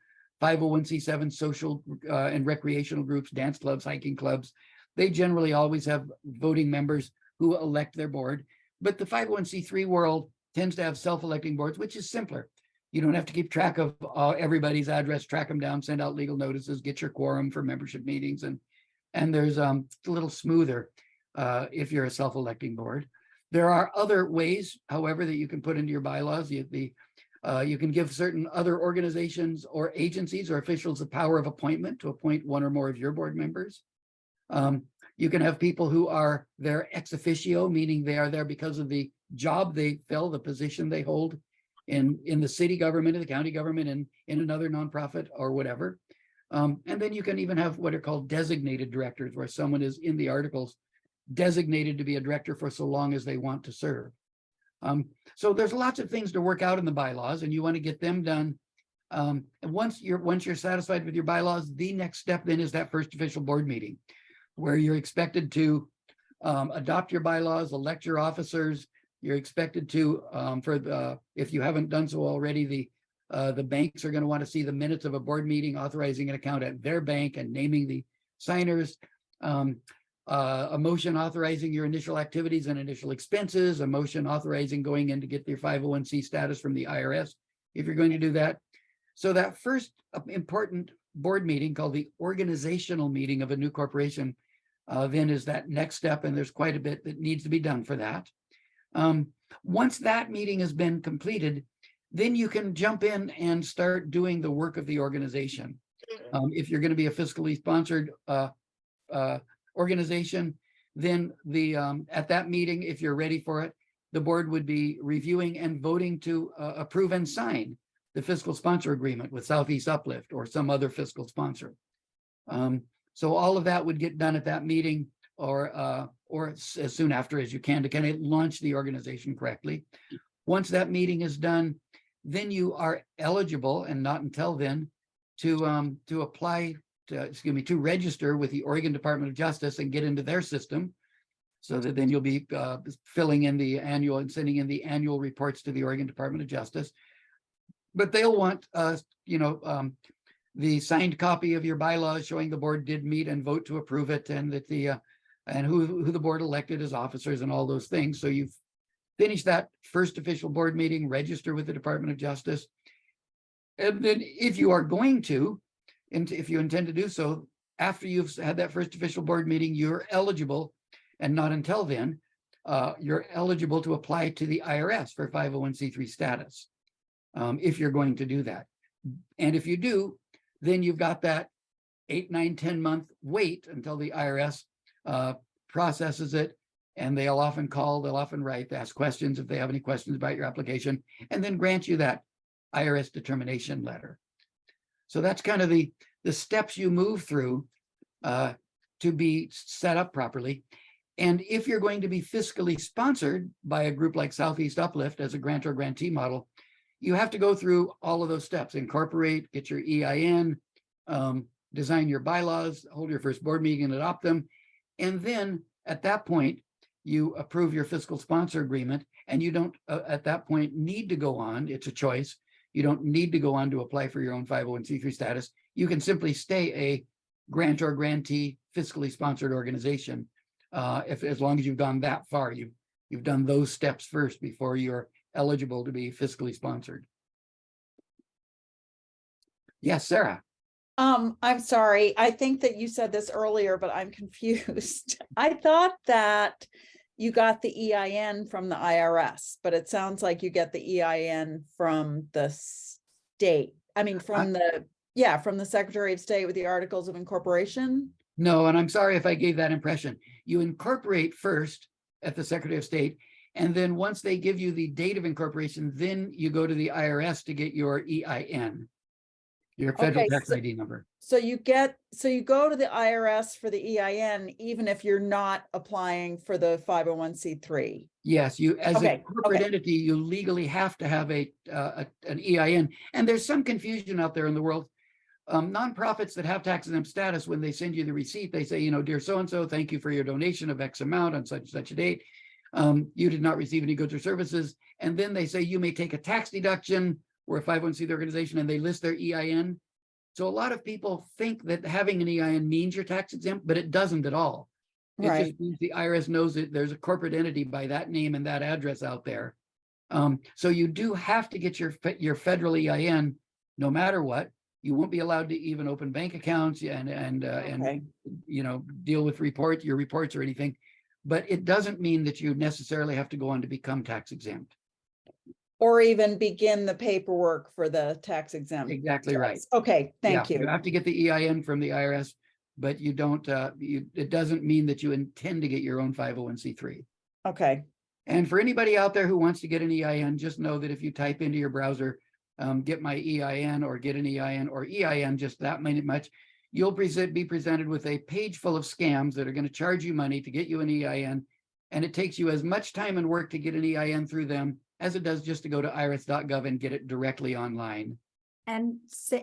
501c7 social and recreational groups, dance clubs, hiking clubs. They generally always have voting members who elect their board. But the 501c3 world tends to have self-electing boards, which is simpler. You don't have to keep track of everybody's address, track them down, send out legal notices, get your quorum for membership meetings. And there's a little smoother if you're a self-electing board. There are other ways, however, that you can put into your bylaws. The You can give certain other organizations or agencies or officials the power of appointment to appoint one or more of your board members. You can have people who are there ex officio, meaning they are there because of the job they fill, the position they hold in the city government, in the county government, and in another nonprofit or whatever. And then you can even have what are called designated directors, where someone is in the articles designated to be a director for so long as they want to serve. So there's lots of things to work out in the bylaws, and you want to get them done. And once you're satisfied with your bylaws, the next step then is that first official board meeting, where you're expected to adopt your bylaws, elect your officers. You're expected to, if you haven't done so already, the banks are going to want to see the minutes of a board meeting authorizing an account at their bank and naming the signers. A motion authorizing your initial activities and initial expenses, a motion authorizing going in to get your 501c status from the IRS, if you're going to do that. So that first important board meeting, called the organizational meeting of a new corporation, then is that next step, and there's quite a bit that needs to be done for that. Once that meeting has been completed, then you can jump in and start doing the work of the organization. If you're going to be a fiscally sponsored organization, then at that meeting, if you're ready for it, the board would be reviewing and voting to approve and sign the fiscal sponsor agreement with Southeast Uplift or some other fiscal sponsor. So all of that would get done at that meeting, or as soon after as you can, to kind of launch the organization correctly. Once that meeting is done, then you are eligible, and not until then, to apply to register with the Oregon Department of Justice and get into their system, so that then you'll be filling in the annual and sending in the annual reports to the Oregon Department of Justice. But they'll want the signed copy of your bylaws showing the board did meet and vote to approve it, and that and who the board elected as officers and all those things. So you've finished that first official board meeting, register with the Department of Justice. And then if you are going to, and if you intend to do so, after you've had that first official board meeting, you're eligible, and not until then, you're eligible to apply to the IRS for 501c3 status, if you're going to do that. And if you do, then you've got that 8, 9, 10 month wait until the IRS processes it, and they'll often write, ask questions if they have any questions about your application, and then grant you that IRS determination letter. So that's kind of the steps you move through to be set up properly. And if you're going to be fiscally sponsored by a group like Southeast Uplift as a grant or grantee model, you have to go through all of those steps: incorporate, get your EIN, design your bylaws, hold your first board meeting and adopt them. And then at that point, you approve your fiscal sponsor agreement, and you don't at that point need to go on. It's a choice. You don't need to go on to apply for your own 501c3 status. You can simply stay a grant or grantee fiscally sponsored organization. As long as you've gone that far, you've done those steps first before you're eligible to be fiscally sponsored. Yes, Sarah. I'm sorry. I think that you said this earlier, but I'm confused. I thought that you got the EIN from the IRS, but it sounds like you get the EIN from the state. I mean, from the Secretary of State with the Articles of Incorporation. No, and I'm sorry if I gave that impression. You incorporate first at the Secretary of State, and then once they give you the date of incorporation, then you go to the IRS to get your EIN, your federal tax ID number. So you go to the IRS for the EIN, even if you're not applying for the 501c3. Yes, you as a corporate entity, you legally have to have an EIN. And there's some confusion out there in the world. Nonprofits that have tax exempt status, when they send you the receipt, they say, dear so-and-so, thank you for your donation of X amount on such and such a date. You did not receive any goods or services. And then they say you may take a tax deduction or a 501c3 organization, and they list their EIN. So a lot of people think that having an EIN means you're tax exempt, but it doesn't at all. It just means the IRS knows that there's a corporate entity by that name and that address out there. So you do have to get your federal EIN no matter what. You won't be allowed to even open bank accounts and deal with your reports or anything. But it doesn't mean that you necessarily have to go on to become tax exempt. Or even begin the paperwork for the tax exempt. Exactly right. tax. Okay, thank Yeah, you. You have to get the EIN from the IRS, but you don't, it doesn't mean that you intend to get your own 501c3. Okay, And for anybody out there who wants to get an EIN, just know that if you type into your browser, get my EIN or get an EIN or EIN, just that much, you'll be presented with a page full of scams that are going to charge you money to get you an EIN. And it takes you as much time and work to get an EIN through them as it does just to go to irs.gov and get it directly online. And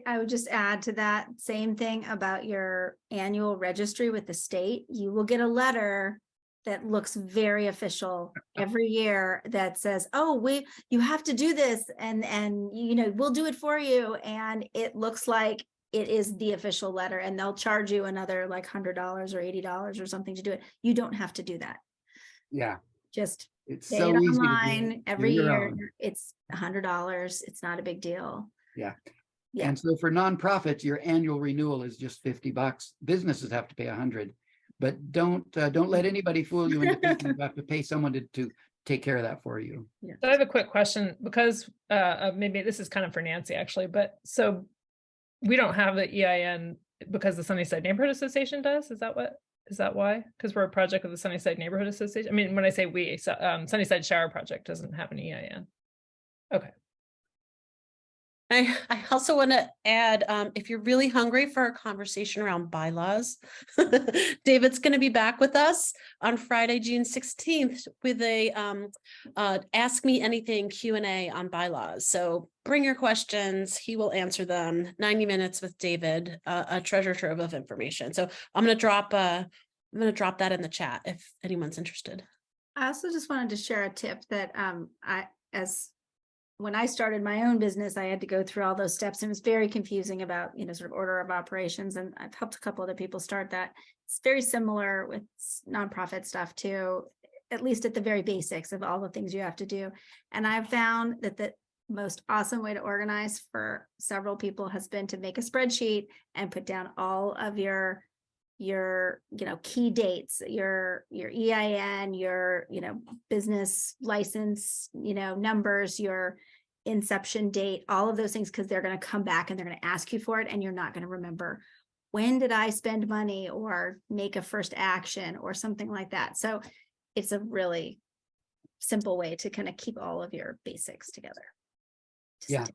I would just add to that same thing about your annual registry with the state. You will get a letter that looks very official every year that says, oh, you have to do this and you know, we'll do it for you. And it looks like it is the official letter, and they'll charge you another like $100 or $80 or something to do it. You don't have to do that. Yeah, Just it's pay so it easy to do online every your year. own. It's $100. It's not a big deal. Yeah. Yeah. And so for nonprofits, your annual renewal is just $50. Businesses have to pay 100, but don't let anybody fool you into thinking you have to pay someone to take care of that for you. So I have a quick question, because maybe this is kind of for Nancy actually, but so we don't have the EIN because the Sunnyside Neighborhood Association does? Is that why? Because we're a project of the Sunnyside Neighborhood Association? I mean, when I say we, Sunnyside Shower Project doesn't have an EIN. Okay. I also want to add, if you're really hungry for a conversation around bylaws, David's going to be back with us on Friday, June 16th with a Ask Me Anything Q&A on bylaws. So bring your questions. He will answer them. 90 minutes with David, a treasure trove of information. So I'm going to drop that in the chat if anyone's interested. I also just wanted to share a tip that when I started my own business, I had to go through all those steps, and it was very confusing about, you know, sort of order of operations. And I've helped a couple other people start that. It's very similar with nonprofit stuff too, at least at the very basics of all the things you have to do. And I've found that the most awesome way to organize for several people has been to make a spreadsheet and put down all of your key dates, your EIN, your business license, numbers, your inception date, all of those things, because they're going to come back and they're going to ask you for it, and you're not going to remember, when did I spend money or make a first action or something like that. So it's a really simple way to kind of keep all of your basics together. Yeah.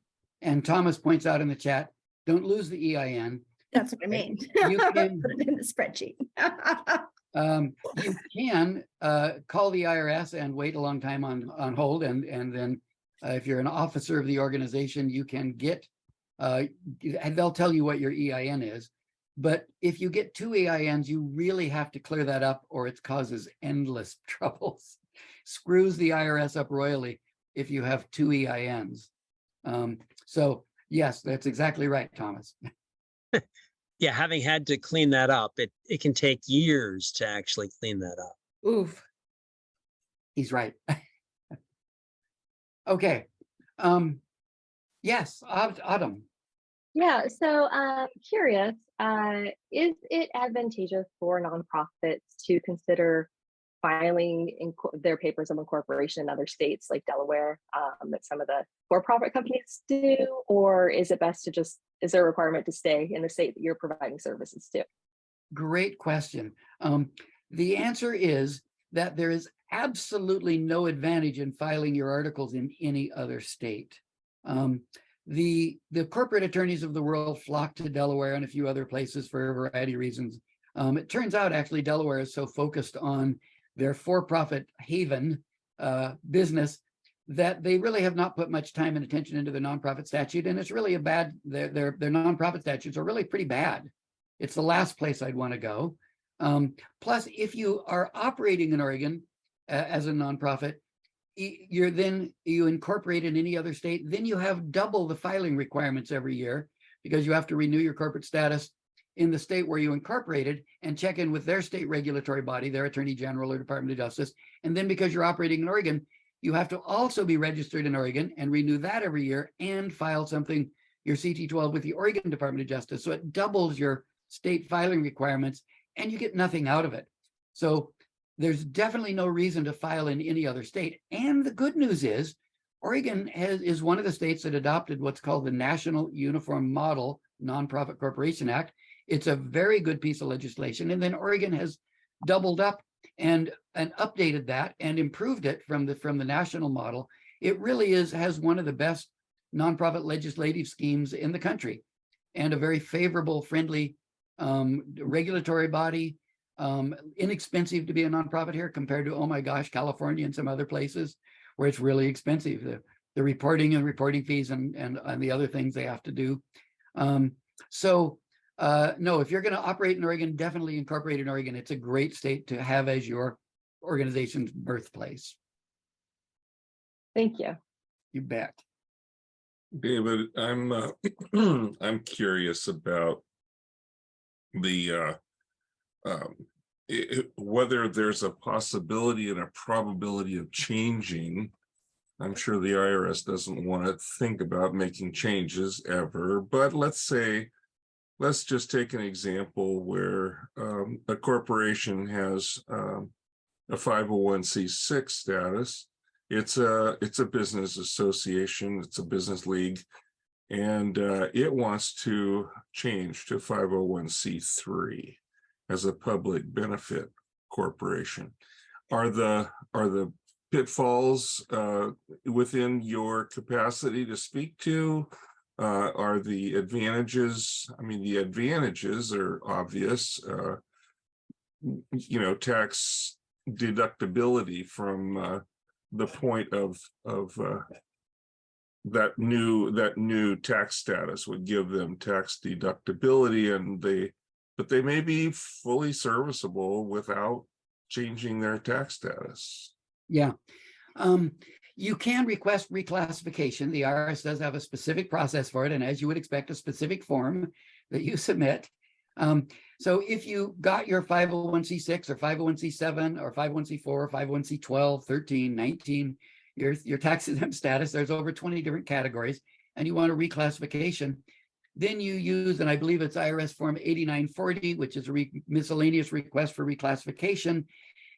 And Thomas points out in the chat, don't lose the EIN. That's what I mean. You can Put it in the spreadsheet. you can call the IRS and wait a long time on hold, and then if you're an officer of the organization, you can get they'll tell you what your EIN is. But if you get 2 EINs, you really have to clear that up, or it causes endless troubles. Screws the IRS up royally if you have 2 EINs. So yes, that's exactly right, Thomas. Yeah, having had to clean that up, it can take years to actually clean that up. Oof. He's right. Okay. Yes, Autumn. Yeah, so curious, is it advantageous for nonprofits to consider filing their papers of incorporation in other states like Delaware that some of the for-profit companies do, or is it best to is there a requirement to stay in the state that you're providing services to? Great question. The answer is that there is absolutely no advantage in filing your articles in any other state. The corporate attorneys of the world flock to Delaware and a few other places for a variety of reasons. It turns out actually Delaware is so focused on their for-profit haven business that they really have not put much time and attention into the nonprofit statute, and it's really their nonprofit statutes are really pretty bad. It's the last place I'd want to go. Plus, if you are operating in Oregon as a nonprofit, you incorporate in any other state, then you have double the filing requirements every year, because you have to renew your corporate status in the state where you incorporated and check in with their state regulatory body, their attorney general or Department of Justice. And then because you're operating in Oregon, you have to also be registered in Oregon and renew that every year and file something, your CT12, with the Oregon Department of Justice. So it doubles your state filing requirements and you get nothing out of it. So there's definitely no reason to file in any other state. And the good news is Oregon is one of the states that adopted what's called the National Uniform Model Nonprofit Corporation Act. It's a very good piece of legislation. And then Oregon has doubled up and updated that and improved it from the national model. It really has one of the best nonprofit legislative schemes in the country, and a very favorable, friendly regulatory body, inexpensive to be a nonprofit here compared to, oh my gosh, California and some other places where it's really expensive, the reporting and reporting fees and the other things they have to do. No, if you're going to operate in Oregon, definitely incorporate in Oregon. It's a great state to have as your organization's birthplace. Thank you. You bet. David, I'm I'm curious about the whether there's a possibility and a probability of changing. I'm sure the IRS doesn't want to think about making changes ever, but let's just take an example where a corporation has a 501c6 status. It's a business association, it's a business league, and it wants to change to 501c3 as a public benefit corporation. Are the pitfalls within your capacity to speak to? Are the advantages? I mean, the advantages are obvious. Tax deductibility from the point of that new tax status would give them tax deductibility, but they may be fully serviceable without changing their tax status. Yeah. You can request reclassification. The IRS does have a specific process for it, and as you would expect, a specific form that you submit. So if you got your 501c6 or 501c7 or 501c4 or 501c12, 13, 19, your tax exempt status, there's over 20 different categories, and you want a reclassification, then you use, and I believe it's IRS form 8940, which is a miscellaneous request for reclassification,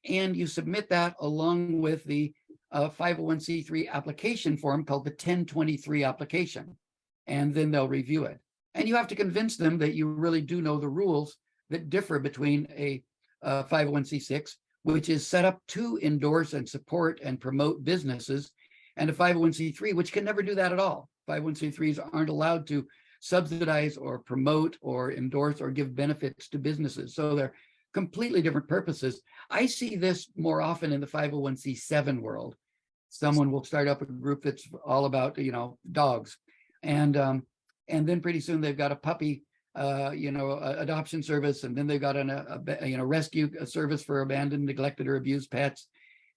and you submit that along with the 501c3 application form called the 1023 application, and then they'll review it. And you have to convince them that you really do know the rules that differ between a 501c6, which is set up to endorse and support and promote businesses, and a 501c3, which can never do that at all. 501c3s aren't allowed to subsidize or promote or endorse or give benefits to businesses. So they're completely different purposes. I see this more often in the 501c7 world. Someone will start up a group that's all about, dogs. And then pretty soon they've got a puppy, adoption service, and then they've got a rescue service for abandoned, neglected, or abused pets.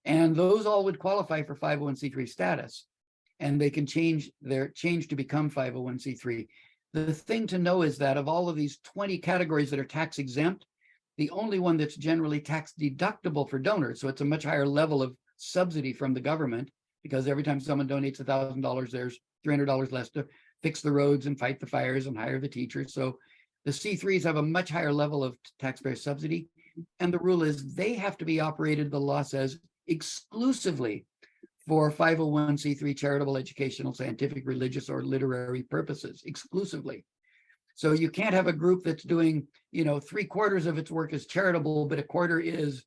And those all would qualify for 501c3 status. And they can change to become 501c3. The thing to know is that of all of these 20 categories that are tax exempt, the only one that's generally tax deductible for donors, so it's a much higher level of subsidy from the government, because every time someone donates $1,000, there's $300 less to fix the roads and fight the fires and hire the teachers. So the C3s have a much higher level of taxpayer subsidy. And the rule is they have to be operated, the law says, exclusively for 501c3 charitable, educational, scientific, religious, or literary purposes, exclusively. So you can't have a group that's doing, 3/4 of its work is charitable, but a quarter is,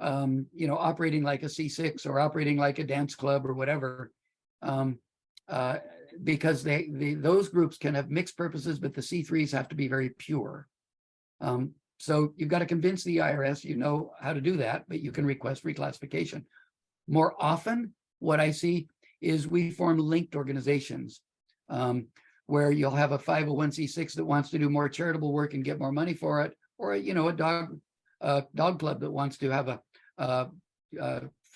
operating like a C6 or operating like a dance club or whatever, because those groups can have mixed purposes, but the C3s have to be very pure. So you've got to convince the IRS, you know how to do that, but you can request reclassification. More often, what I see is we form linked organizations, where you'll have a 501c6 that wants to do more charitable work and get more money for it, or a dog club that wants to have a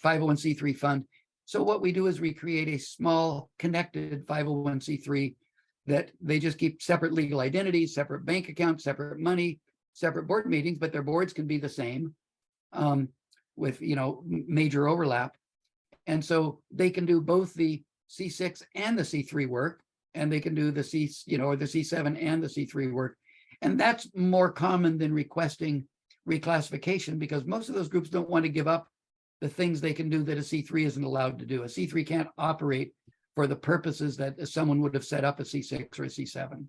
501c3 fund. So what we do is we create a small connected 501c3 that they just keep separate legal identities, separate bank accounts, separate money, separate board meetings, but their boards can be the same, with major overlap. And so they can do both the C6 and the C3 work, and they can do the the C7 and the C3 work. And that's more common than requesting reclassification, because most of those groups don't want to give up the things they can do that a C3 isn't allowed to do. A C3 can't operate for the purposes that someone would have set up a C6 or a C7.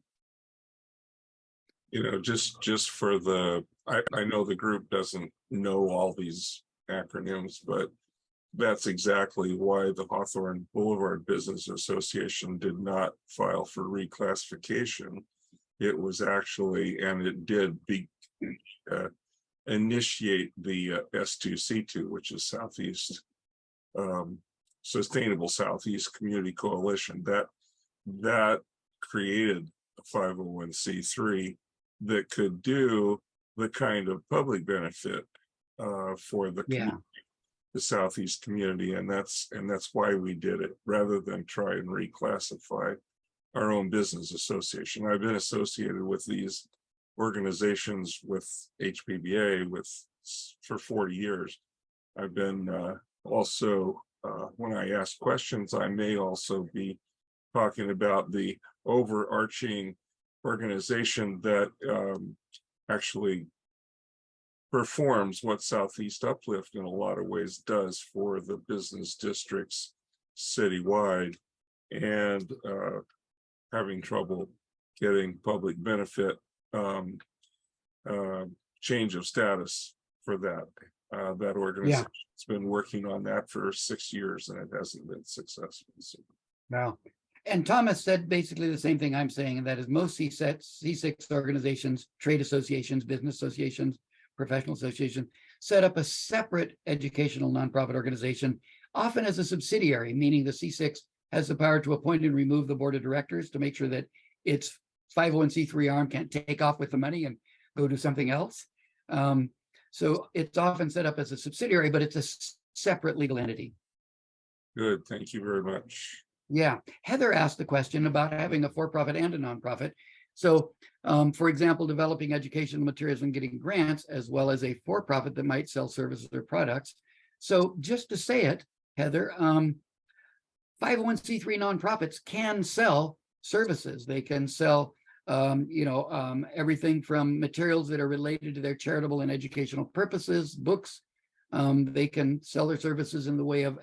Just for I know the group doesn't know all these acronyms, but that's exactly why the Hawthorne Boulevard Business Association did not file for reclassification. It was actually, and it did initiate the S2C2, which is Southeast Sustainable Southeast Community Coalition. That created a 501c3 that could do the kind of public benefit for the the Southeast community, and that's why we did it, rather than try and reclassify our own business association. I've been associated with these organizations, with HPBA, for 40 years. I've been also, when I ask questions, I may also be talking about the overarching organization that actually performs what Southeast Uplift in a lot of ways does for the business districts citywide, and having trouble getting public benefit change of status for that organization. It's been working on that for 6 years and it hasn't been successful. So. Wow. And Thomas said basically the same thing I'm saying, and that is most C6 organizations, trade associations, business associations, professional associations, set up a separate educational nonprofit organization, often as a subsidiary, meaning the C6 has the power to appoint and remove the board of directors to make sure that its 501c3 arm can't take off with the money and go do something else. So it's often set up as a subsidiary, but it's a separate legal entity. Good, thank you very much. Yeah, Heather asked the question about having a for-profit and a nonprofit. So, for example, developing educational materials and getting grants, as well as a for-profit that might sell services or products. So just to say it, Heather, 501c3 nonprofits can sell services. They can sell, everything from materials that are related to their charitable and educational purposes, books. They can sell their services in the way of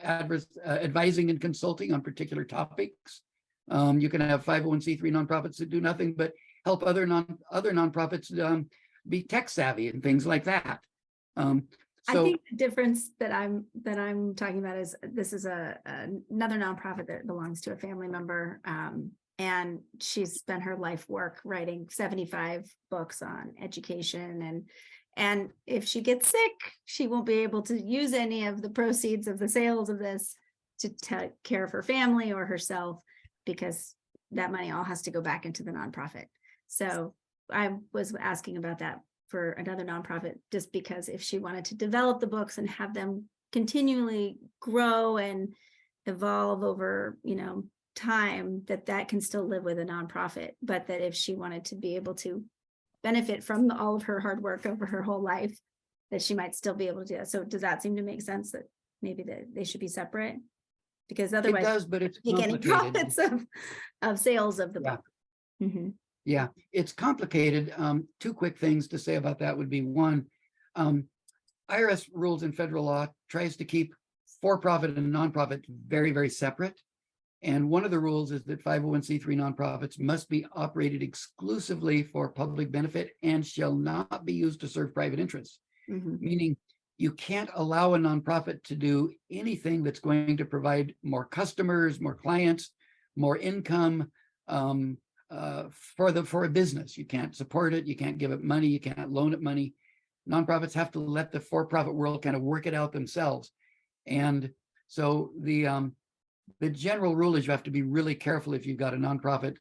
advising and consulting on particular topics. You can have 501c3 nonprofits that do nothing but help other nonprofits be tech savvy and things like that. I think the difference that I'm talking about is this is another nonprofit that belongs to a family member, and she's spent her life work writing 75 books on education, and if she gets sick, she won't be able to use any of the proceeds of the sales of this to take care of her family or herself, because that money all has to go back into the nonprofit. So I was asking about that for another nonprofit, just because if she wanted to develop the books and have them continually grow and evolve over, time, that can still live with a nonprofit, but that if she wanted to be able to benefit from all of her hard work over her whole life, that she might still be able to do that. So does that seem to make sense, that maybe that they should be separate? Because otherwise, it does, but it's you get any complicated. profits of sales of the book. Mm-hmm. Yeah, it's complicated. Two quick things to say about that would be, one, IRS rules and federal law tries to keep for-profit and nonprofit very, very separate. And one of the rules is that 501c3 nonprofits must be operated exclusively for public benefit and shall not be used to serve private interests. Mm-hmm. Meaning you can't allow a nonprofit to do anything that's going to provide more customers, more clients, more income for a business. You can't support it. You can't give it money. You can't loan it money. Nonprofits have to let the for-profit world kind of work it out themselves. And so the general rule is you have to be really careful if you've got a nonprofit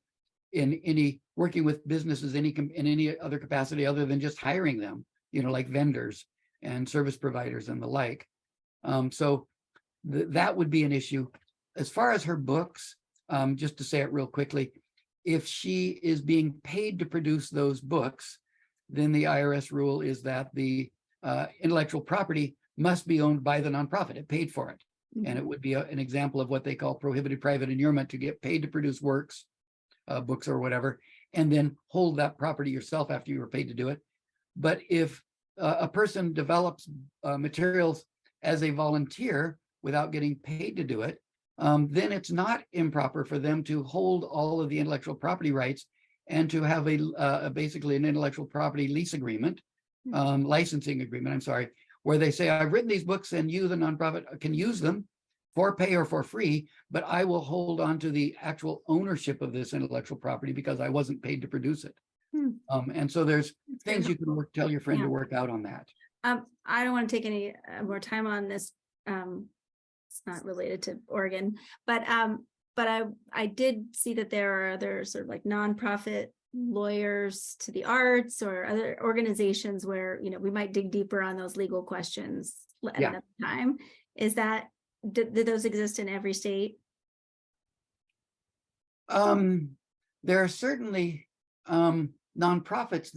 in any working with businesses in any other capacity other than just hiring them, like vendors and service providers and the like. So that would be an issue. As far as her books, just to say it real quickly, if she is being paid to produce those books, then the IRS rule is that the intellectual property must be owned by the nonprofit. It paid for it. And it would be an example of what they call prohibited private inurement, to get paid to produce works, books or whatever, and then hold that property yourself after you were paid to do it. But if a person develops materials as a volunteer without getting paid to do it, then it's not improper for them to hold all of the intellectual property rights and to have basically an intellectual property lease agreement, licensing agreement, I'm sorry, where they say, I've written these books and you, the nonprofit, can use them for pay or for free, but I will hold on to the actual ownership of this intellectual property because I wasn't paid to produce it. And so there's things you can tell your friend to work out on that. I don't want to take any more time on this. It's not related to Oregon, but I did see that there are other sort of like nonprofit lawyers to the arts or other organizations where, you know, we might dig deeper on those legal questions at another time. Is that, did those exist in every state? There are certainly nonprofits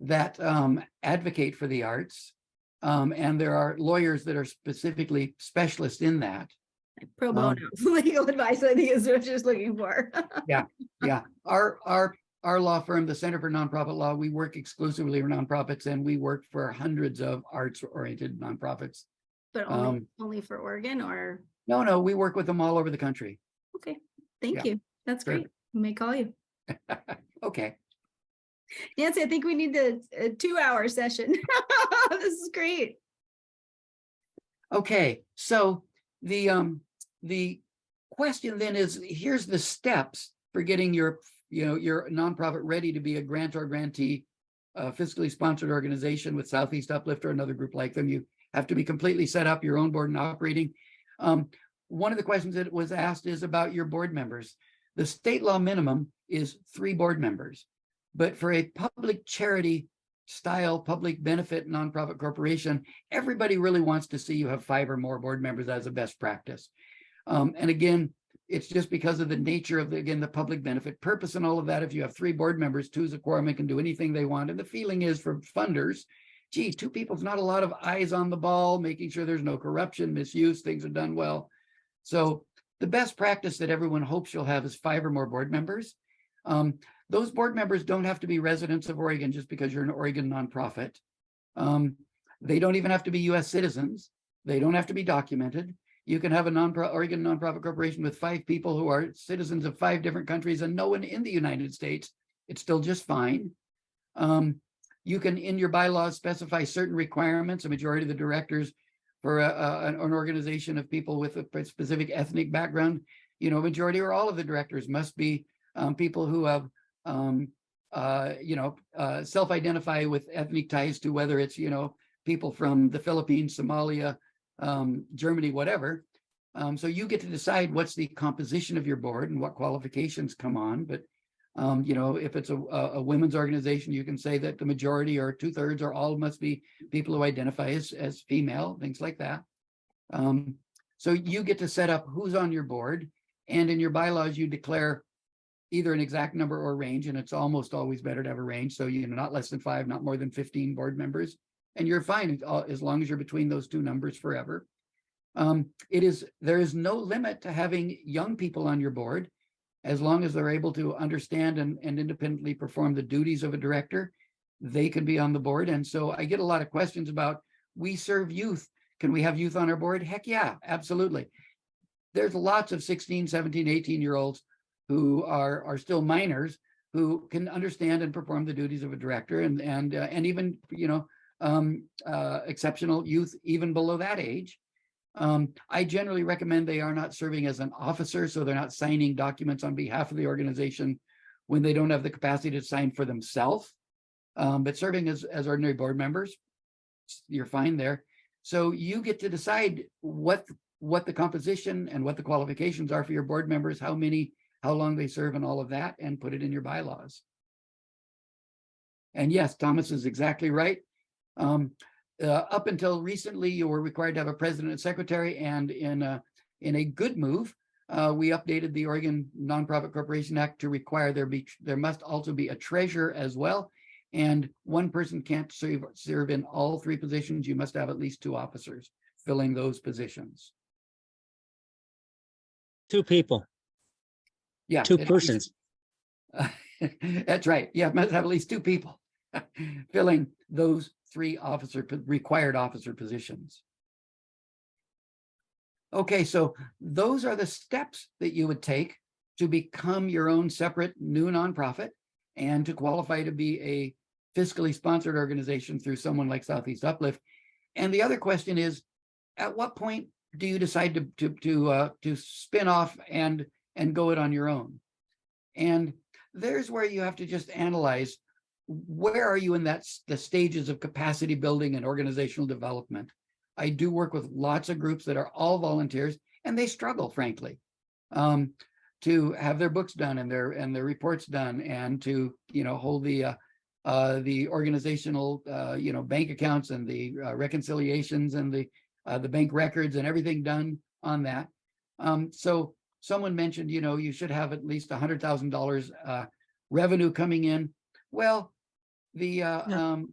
that advocate for the arts. And there are lawyers that are specifically specialists in that. Like pro bono legal advice, I think is what you're just looking for. Yeah. Our law firm, the Center for Nonprofit Law, we work exclusively for nonprofits, and we work for hundreds of arts-oriented nonprofits. But only for Oregon, or? No, we work with them all over the country. Okay, thank Yeah. you. That's Sure. great. We may call you. Okay. Nancy, I think we need a 2-hour session. This is great. Okay, so the question then is, here's the steps for getting your nonprofit ready to be a grant or grantee, fiscally sponsored organization with Southeast Uplift or another group like them. You have to be completely set up, your own board and operating. One of the questions that was asked is about your board members. The state law minimum is 3 board members, but for a public charity style public benefit nonprofit corporation, everybody really wants to see you have 5 or more board members as a best practice. And again, it's just because of the nature of the public benefit purpose and all of that. If you have 3 board members, 2 is a quorum and can do anything they want. And the feeling is for funders, gee, 2 people's not a lot of eyes on the ball, making sure there's no corruption, misuse, things are done well. So the best practice that everyone hopes you'll have is 5 or more board members. Those board members don't have to be residents of Oregon just because you're an Oregon nonprofit. They don't even have to be US citizens. They don't have to be documented. You can have an Oregon nonprofit corporation with 5 people who are citizens of 5 different countries and no one in the United States. It's still just fine. You can, in your bylaws, specify certain requirements. A majority of the directors for an organization of people with a specific ethnic background, majority or all of the directors must be people who have, self-identify with ethnic ties to whether it's, people from the Philippines, Somalia, Germany, whatever. So you get to decide what's the composition of your board and what qualifications come on. But, if it's a women's organization, you can say that the majority or 2/3 or all must be people who identify as female, things like that. So you get to set up who's on your board, and in your bylaws, you declare either an exact number or range, and it's almost always better to have a range. So, not less than 5, not more than 15 board members, and you're fine as long as you're between those 2 numbers forever. There is no limit to having young people on your board, as long as they're able to understand and independently perform the duties of a director, they can be on the board. And so I get a lot of questions about, we serve youth. Can we have youth on our board? Heck yeah, absolutely. There's lots of 16, 17, 18-year-olds who are still minors who can understand and perform the duties of a director, and even, exceptional youth even below that age. I generally recommend they are not serving as an officer, so they're not signing documents on behalf of the organization when they don't have the capacity to sign for themselves, but serving as ordinary board members, you're fine there. So you get to decide what the composition and what the qualifications are for your board members, how many, how long they serve, and all of that, and put it in your bylaws. And yes, Thomas is exactly right. Up until recently, you were required to have a president and secretary, and in a good move, we updated the Oregon Nonprofit Corporation Act to require there must also be a treasurer as well, and one person can't serve in all 3 positions. You must have at least 2 officers filling those positions. 2 people. Yeah, 2 persons. That's right. Yeah, must have at least 2 people filling those 3 required officer positions. Okay, so those are the steps that you would take to become your own separate new nonprofit and to qualify to be a fiscally sponsored organization through someone like Southeast Uplift. And the other question is, at what point do you decide to spin off and go it on your own? And there's where you have to just analyze, where are you in the stages of capacity building and organizational development? I do work with lots of groups that are all volunteers, and they struggle, frankly, to have their books done and their reports done, and to hold the organizational bank accounts and the reconciliations and the bank records and everything done on that. So someone mentioned, you should have at least $100,000 revenue coming in. Well, that's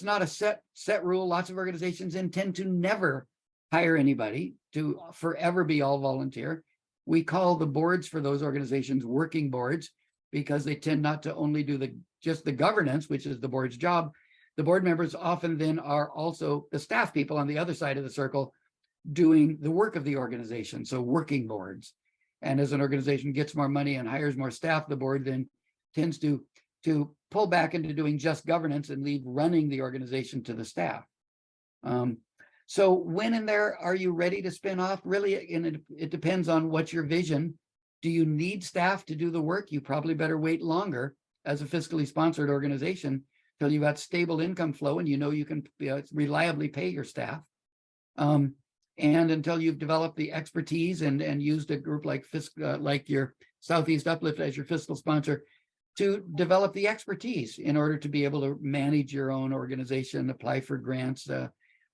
not a set rule. Lots of organizations intend to never hire anybody, to forever be all volunteer. We call the boards for those organizations working boards, because they tend not to only do just the governance, which is the board's job. The board members often then are also the staff people on the other side of the circle doing the work of the organization. So working boards. And as an organization gets more money and hires more staff, the board then tends to pull back into doing just governance and leave running the organization to the staff. So when in there are you ready to spin off? Really, it depends on what's your vision. Do you need staff to do the work? You probably better wait longer as a fiscally sponsored organization till you've got stable income flow and you can reliably pay your staff. And until you've developed the expertise and used a group like your Southeast Uplift as your fiscal sponsor to develop the expertise in order to be able to manage your own organization, apply for grants,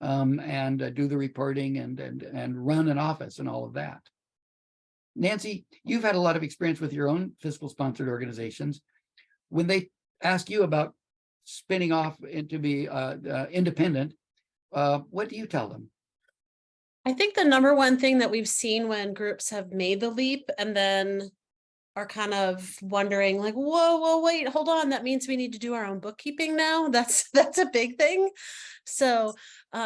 and do the reporting and run an office and all of that. Nancy, you've had a lot of experience with your own fiscal sponsored organizations. When they ask you about spinning off to be independent, what do you tell them? I think the number one thing that we've seen when groups have made the leap and then are kind of wondering like, whoa, wait, hold on. That means we need to do our own bookkeeping now. That's a big thing. So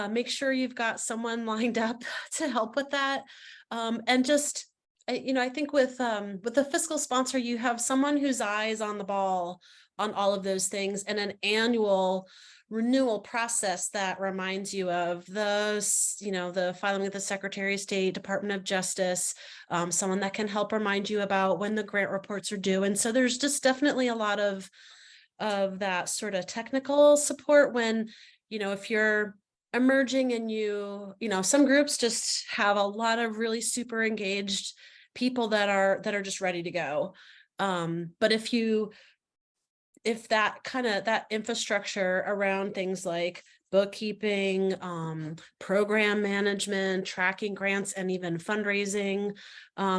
make sure you've got someone lined up to help with that. And just, I think with the fiscal sponsor, you have someone whose eye is on the ball on all of those things, and an annual renewal process that reminds you of the filing with the Secretary of State, Department of Justice, someone that can help remind you about when the grant reports are due. And so there's just definitely a lot of that sort of technical support when, if you're emerging and some groups just have a lot of really super engaged people that are just ready to go. But if that infrastructure around things like bookkeeping, program management, tracking grants, and even fundraising,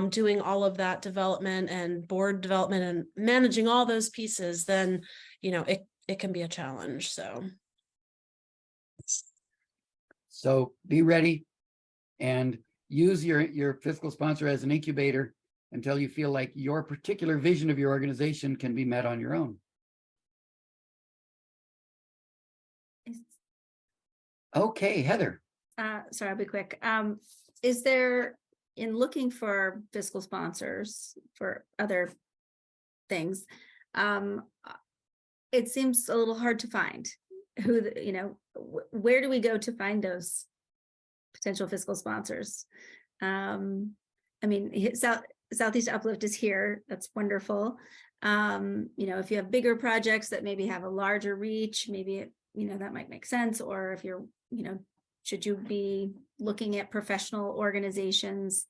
doing all of that development and board development and managing all those pieces, then, it can be a challenge. So be ready and use your fiscal sponsor as an incubator until you feel like your particular vision of your organization can be met on your own. Okay, Heather. Sorry, I'll be quick. Is there, in looking for fiscal sponsors for other things, it seems a little hard to find where do we go to find those potential fiscal sponsors? Southeast Uplift is here. That's wonderful. If you have bigger projects that maybe have a larger reach, maybe that might make sense. Or if you're, should you be looking at professional organizations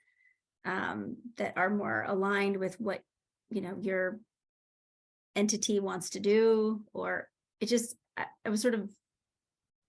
that are more aligned with what, your entity wants to do? Or I was sort of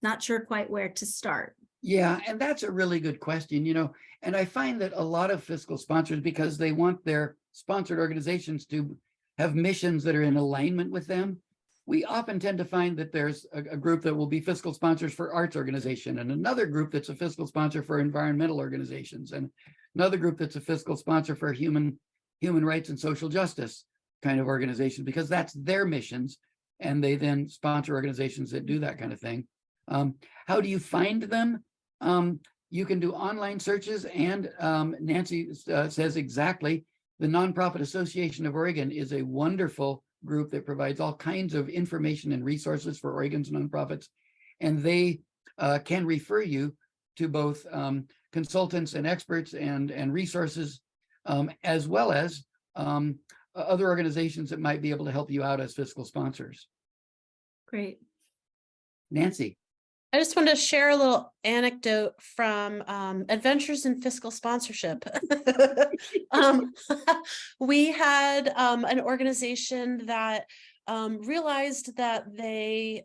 not sure quite where to start. Yeah, and that's a really good question, and I find that a lot of fiscal sponsors, because they want their sponsored organizations to have missions that are in alignment with them, we often tend to find that there's a group that will be fiscal sponsors for arts organization, and another group that's a fiscal sponsor for environmental organizations, and another group that's a fiscal sponsor for human rights and social justice kind of organizations, because that's their missions, and they then sponsor organizations that do that kind of thing. How do you find them? You can do online searches, and Nancy says exactly, the Nonprofit Association of Oregon is a wonderful group that provides all kinds of information and resources for Oregon's nonprofits. And they can refer you to both consultants and experts and resources, as well as other organizations that might be able to help you out as fiscal sponsors. Great. Nancy. I just wanted to share a little anecdote from Adventures in Fiscal Sponsorship. We had an organization that realized that they,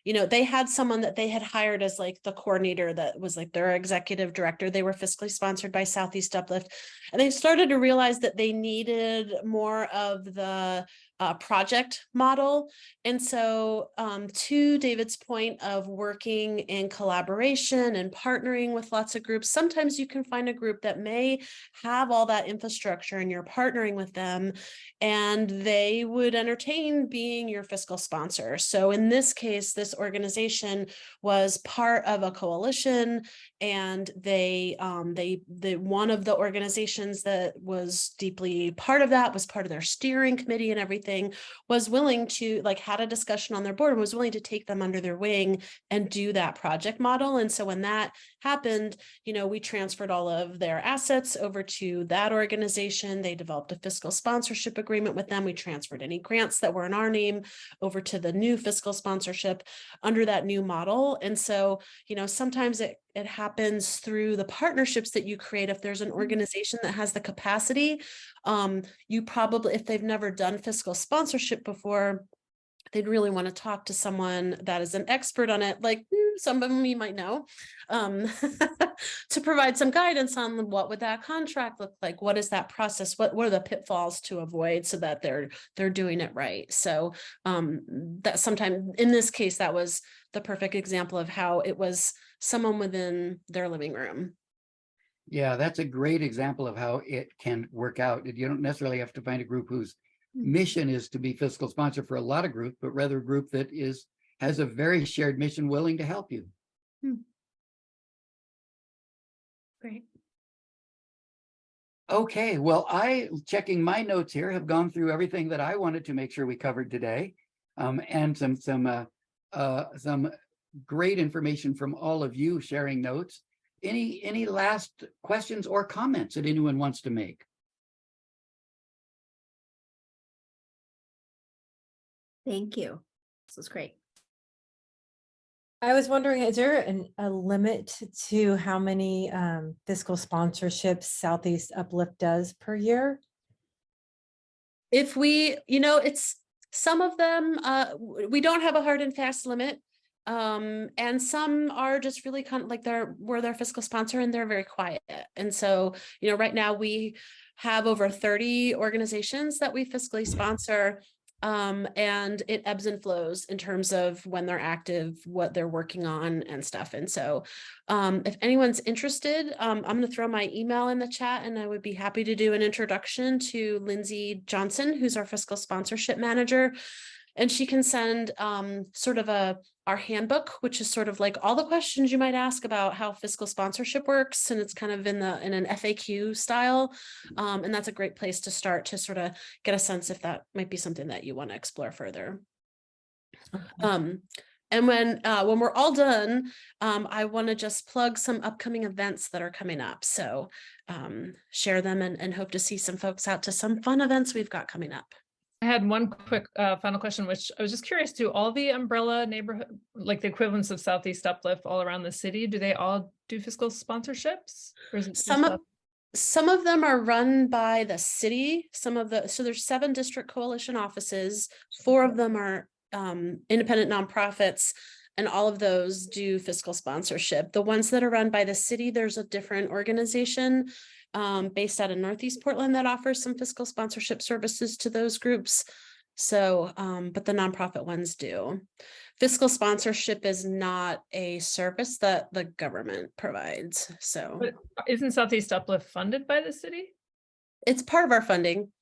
they had someone that they had hired as like the coordinator that was like their executive director. They were fiscally sponsored by Southeast Uplift. And they started to realize that they needed more of the project model. And so to David's point of working in collaboration and partnering with lots of groups, sometimes you can find a group that may have all that infrastructure and you're partnering with them and they would entertain being your fiscal sponsor. So in this case, this organization was part of a coalition, and they one of the organizations that was deeply part of that was part of their steering committee and everything, was willing to had a discussion on their board and was willing to take them under their wing and do that project model. And so when that happened, we transferred all of their assets over to that organization. They developed a fiscal sponsorship agreement with them. We transferred any grants that were in our name over to the new fiscal sponsorship under that new model. And so, sometimes it happens through the partnerships that you create. If there's an organization that has the capacity, you probably, if they've never done fiscal sponsorship before, they'd really want to talk to someone that is an expert on it, like some of them you might know, to provide some guidance on what would that contract look like? What is that process? What are the pitfalls to avoid so that they're doing it right? So that sometimes in this case, that was the perfect example of how it was someone within their living room. Yeah, that's a great example of how it can work out. You don't necessarily have to find a group whose mission is to be fiscal sponsor for a lot of groups, but rather a group that has a very shared mission willing to help you. Great. Okay, well, checking my notes here, have gone through everything that I wanted to make sure we covered today, and some great information from all of you sharing notes. Any last questions or comments that anyone wants to make? Thank you. This was great. I was wondering, is there a limit to how many fiscal sponsorships Southeast Uplift does per year? If we, it's some of them, we don't have a hard and fast limit. And some are just really kind of like we're their fiscal sponsor and they're very quiet. And so, right now we have over 30 organizations that we fiscally sponsor. And it ebbs and flows in terms of when they're active, what they're working on and stuff. And so if anyone's interested, I'm going to throw my email in the chat and I would be happy to do an introduction to Lindsay Johnson, who's our fiscal sponsorship manager. And she can send sort of our handbook, which is sort of like all the questions you might ask about how fiscal sponsorship works. And it's kind of in an FAQ style. And that's a great place to start to sort of get a sense if that might be something that you want to explore further. Okay. And when we're all done, I want to just plug some upcoming events that are coming up. So share them and hope to see some folks out to some fun events we've got coming up. I had one quick final question, which I was just curious, do all the umbrella neighborhood, like the equivalents of Southeast Uplift all around the city, do they all do fiscal sponsorships? Or is it some of them are run by the city. So there's 7 district coalition offices. 4 of them are independent nonprofits, and all of those do fiscal sponsorship. The ones that are run by the city, there's a different organization based out of Northeast Portland that offers some fiscal sponsorship services to those groups. So, but the nonprofit ones do. Fiscal sponsorship is not a service that the government provides. So, but isn't Southeast Uplift funded by the city? It's part of our funding.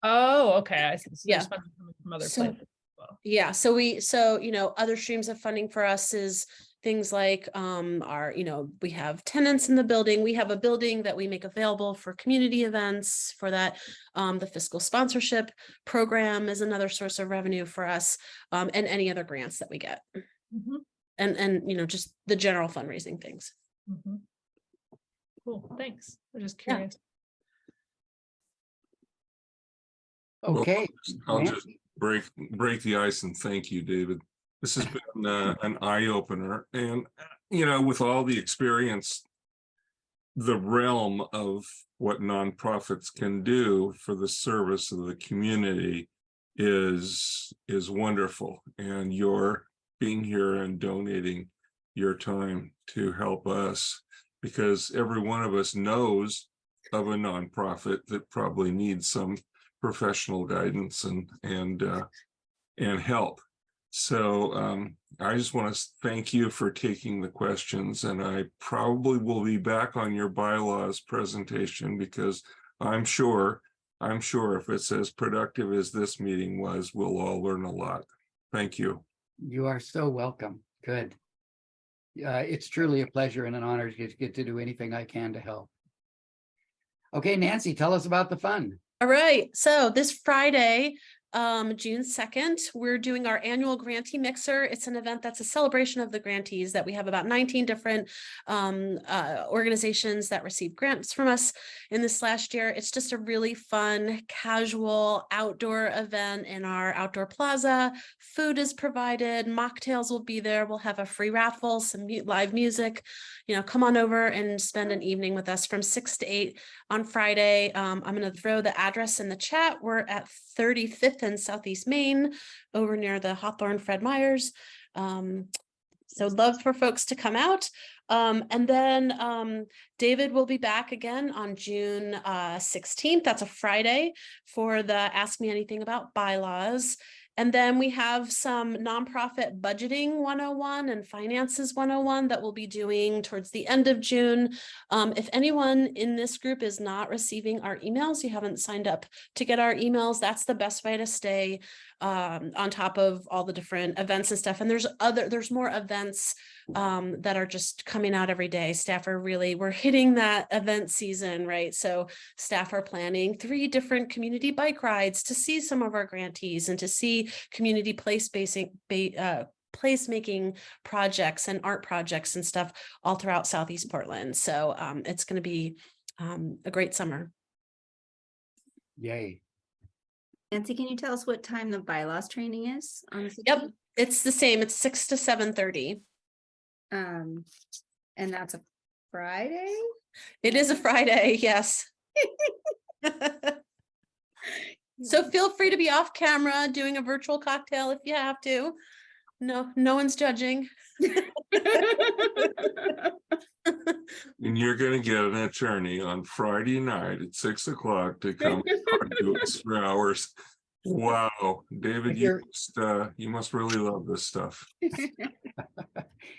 Oh, okay. I see. So yeah. There's funding coming from other places as well. Yeah. So other streams of funding for us is things like we have tenants in the building. We have a building that we make available for community events for that. The fiscal sponsorship program is another source of revenue for us, and any other grants that we get. Mhm, And just the general fundraising things. mhm. Cool, thanks. I'm just Yeah. curious. Well, Okay. I'll Nancy? just break the ice and thank you, David. This has been an eye opener, and with all the experience, the realm of what nonprofits can do for the service of the community is wonderful. And your being here and donating your time to help us, because every one of us knows of a nonprofit that probably needs some professional guidance and help. So I just want to thank you for taking the questions, and I probably will be back on your bylaws presentation, because I'm sure if it's as productive as this meeting was, we'll all learn a lot. Thank you. You are so welcome. Good. It's truly a pleasure and an honor to get to do anything I can to help. Okay, Nancy, tell us about the fun. All right, so this Friday, June 2nd, we're doing our annual grantee mixer. It's an event that's a celebration of the grantees that we have about 19 different organizations that received grants from us in this last year. It's just a really fun, casual outdoor event in our outdoor plaza. Food is provided, mocktails will be there. We'll have a free raffle, some live music. Come on over and spend an evening with us from 6 to 8 on Friday. I'm going to throw the address in the chat. We're at 35th and Southeast Main, over near the Hawthorne Fred Meyers. So love for folks to come out. And then David will be back again on June 16th. That's a Friday for the Ask Me Anything About bylaws. And then we have some nonprofit budgeting 101 and finances 101 that we'll be doing towards the end of June. If anyone in this group is not receiving our emails, you haven't signed up to get our emails, that's the best way to stay on top of all the different events and stuff. And there's more events that are just coming out every day. Staff are we're hitting that event season, right? So staff are planning 3 different community bike rides to see some of our grantees and to see community placemaking projects and art projects and stuff all throughout Southeast Portland. So it's going to be a great summer. Yay. Nancy, can you tell us what time the bylaws training is on the 16th? Yep, it's the same. It's 6 to 7:30. And that's a Friday? It is a Friday, yes. So feel free to be off camera doing a virtual cocktail if you have to. No one's judging. And you're going to get an attorney on Friday night at 6 o'clock to come argue us for hours. Wow, David, you must really love this stuff.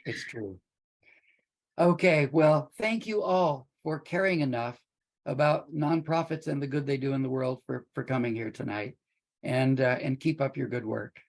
It's true. Okay, well, thank you all for caring enough about nonprofits and the good they do in the world for coming here tonight, and keep up your good work.